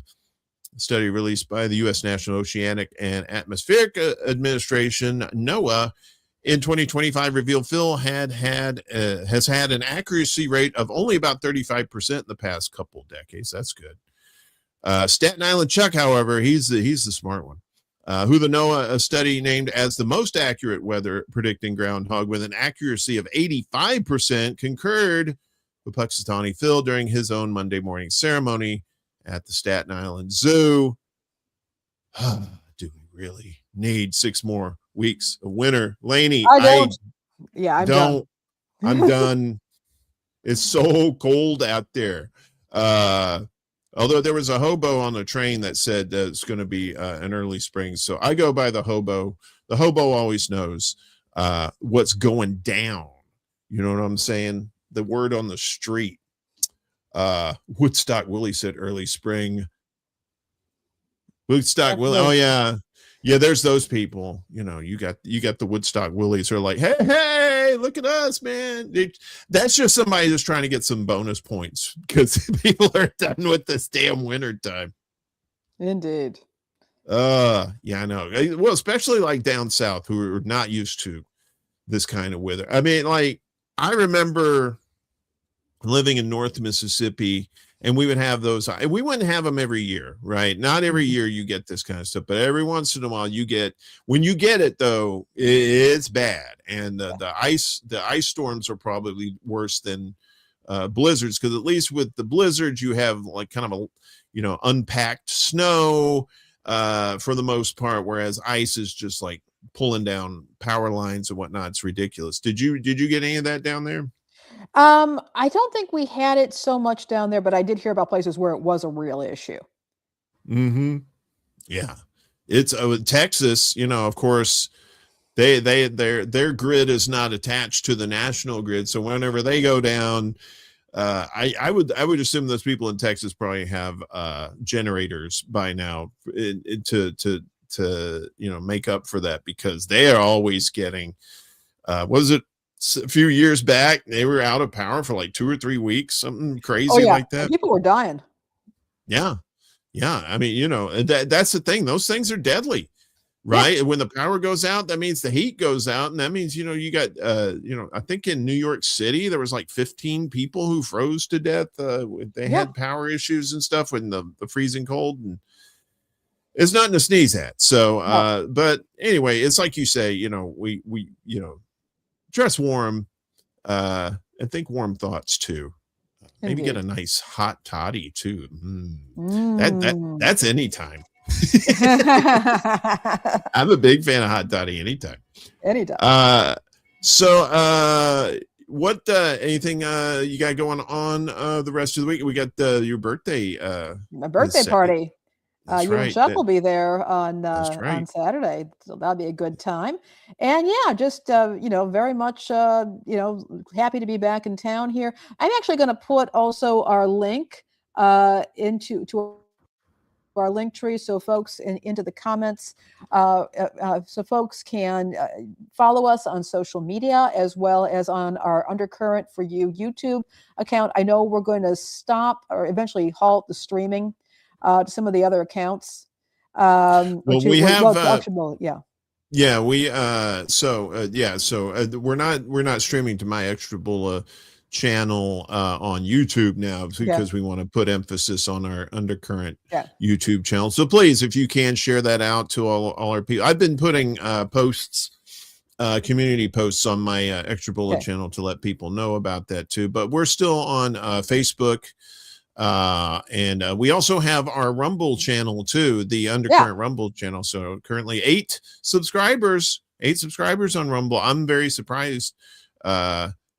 A study released by the U.S. National Oceanic and Atmospheric Administration, NOAA, in 2025 revealed Phil has had an accuracy rate of only about 35% in the past couple of decades. That's good. Staten Island Chuck, however, he's the smart one, who the NOAA study named as the most accurate weather predicting groundhog with an accuracy of 85%, concurred with Punxsutawney Phil during his own Monday morning ceremony at the Staten Island Zoo. Do we really need 6 more weeks of winter, Lainey? I don't. I'm done. I'm done. It's so cold out there. Although there was a hobo on the train that said that it's going to be an early spring, so I go by the hobo. The hobo always knows what's going down. You know what I'm saying? The word on the street. Woodstock Willie said early spring. Woodstock Willie. Oh yeah. Yeah, there's those people, you got the Woodstock Willies who are like, hey, look at us, man. That's just somebody just trying to get some bonus points because people are done with this damn winter time. Indeed. Yeah, I know. Well, especially like down south who are not used to this kind of weather. I mean, like, I remember living in North Mississippi, and we would have those. We wouldn't have them every year, right? Not every year you get this kind of stuff, but every once in a while you get. When you get it, though, it's bad, and the ice storms are probably worse than blizzards, because at least with the blizzards you have like kind of a unpacked snow for the most part, whereas ice is just like pulling down power lines and whatnot. It's ridiculous. Did you get any of that down there? I don't think we had it so much down there, but I did hear about places where it was a real issue. Mm-hmm. Yeah. It's Texas, of course, their grid is not attached to the national grid. So whenever they go down, I would assume those people in Texas probably have generators by now to make up for that, because they are always getting a few years back, they were out of power for like 2 or 3 weeks, something crazy like that. People were dying. Yeah. I mean, that's the thing. Those things are deadly, right? Yeah. When the power goes out, that means the heat goes out, and that means you got I think in New York City there was like 15 people who froze to death. They had power issues and stuff when the freezing cold, and it's nothing to sneeze at. So, No. but anyway, it's like you say, we dress warm, and think warm thoughts too. Maybe get a Indeed. nice hot toddy too. Mm. That's anytime. I'm a big fan of hot toddy anytime. Anytime. What anything you got going on the rest of the week? We got your birthday. My birthday party. That's You and right. Chuck will be there on right. Saturday, so that'll be a good time. And yeah, just very much happy to be back in town here. I'm actually going to put also our link into our link tree, so folks into the comments, so folks can follow us on social media as well as on our Undercurrent for You YouTube account. I know we're going to stop or eventually halt the streaming to some of the other accounts. Well, we have yeah. We're not streaming to my Extra Bulla channel on YouTube now because we want to put emphasis on our Undercurrent YouTube channel. So please, if you can, share that out to all our people. I've been putting posts, community posts on my Extra Bulla channel to let people know about that too. But we're still on Facebook. And we also have our Rumble channel too, the Undercurrent Rumble channel. So currently 8 subscribers on Rumble. I'm very surprised.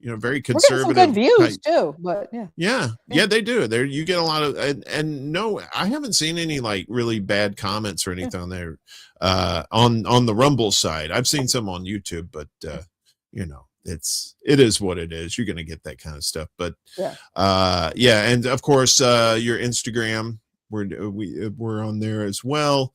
Very conservative. We're getting some good views too, but yeah, they do. There you get a lot of, and no, I haven't seen any like really bad comments or anything on there on the Rumble side. I've seen some on YouTube, but it is what it is. You're going to get that kind of stuff, but and of course your Instagram, we're on there as well.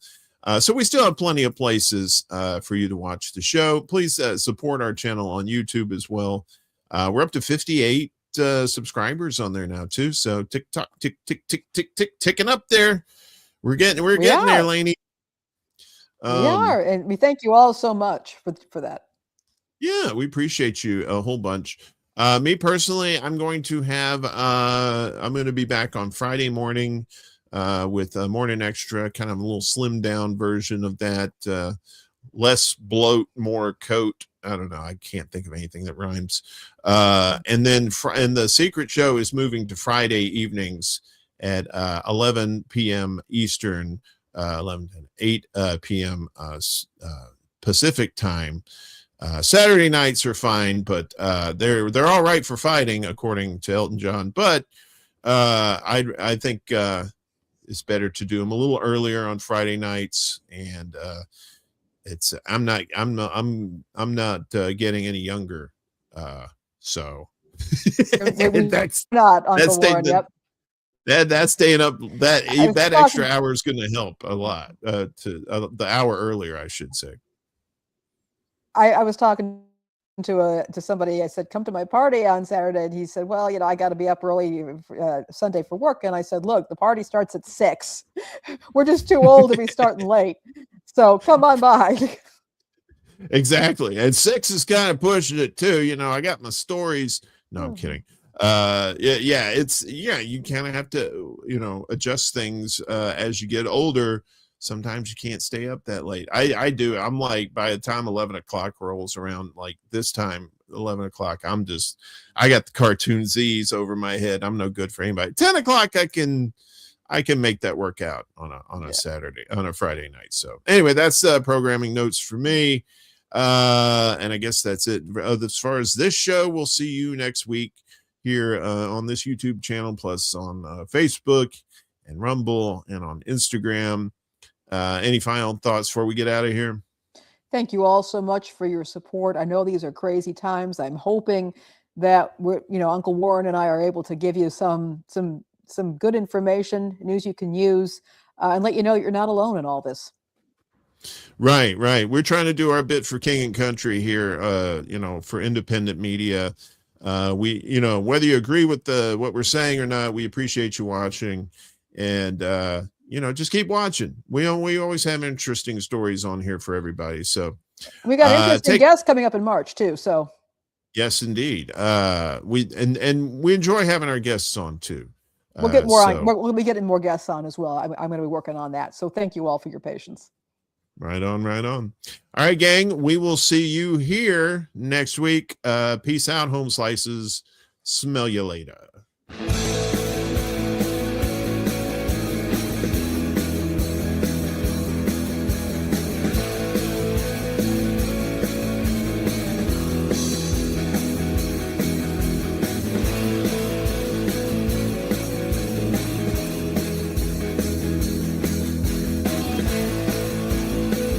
So we still have plenty of places for you to watch the show. Please support our channel on YouTube as well. We're up to 58 subscribers on there now too. So TikTok, ticking up there. We're getting there, Lainey. We are, and we thank you all so much for that. Yeah, we appreciate you a whole bunch. Me personally, I'm going to be back on Friday morning with a morning extra, kind of a little slimmed down version of that. Less bloat, more coat. I don't know. I can't think of anything that rhymes. And then and the secret show is moving to Friday evenings at 11 p.m. Eastern, 8 p.m. Pacific time. Saturday nights are fine, but they're all right for fighting, according to Elton John. But I think it's better to do them a little earlier on Friday nights, and I'm not getting any younger, so that's not Uncle Warren. That's staying up. That extra hour is going to help a lot. To the hour earlier, I should say. I was talking to somebody. I said, "Come to my party on Saturday," and he said, "Well, I got to be up early Sunday for work." And I said, "Look, the party starts at 6. We're just too old to be starting late. So come on by." Exactly, and 6 is kind of pushing it too. I got my stories. No, I'm kidding. You kind of have to adjust things as you get older. Sometimes you can't stay up that late. I do. I'm like, by the time 11 o'clock rolls around, like this time 11 o'clock, I got the cartoon Z's over my head. I'm no good for anybody. 10 o'clock I can make that work out on a Saturday, on a Friday night. So anyway, that's programming notes for me. And I guess that's it. As far as this show, we'll see you next week here on this YouTube channel, plus on Facebook and Rumble and on Instagram. Any final thoughts before we get out of here? Thank you all so much for your support. I know these are crazy times. I'm hoping that Uncle Warren and I are able to give you some good information, news you can use, and let you know you're not alone in all this. Right. We're trying to do our bit for King and Country here, for independent media. We, whether you agree with what we're saying or not, we appreciate you watching, and just keep watching. We always have interesting stories on here for everybody. So we got interesting guests coming up in March too. So yes, indeed. We enjoy having our guests on too. We'll get more on. So We'll be getting more guests on as well. I'm going to be working on that. So thank you all for your patience. right on, right on. All right, gang. We will see you here next week. Peace out, home slices. Smell you later.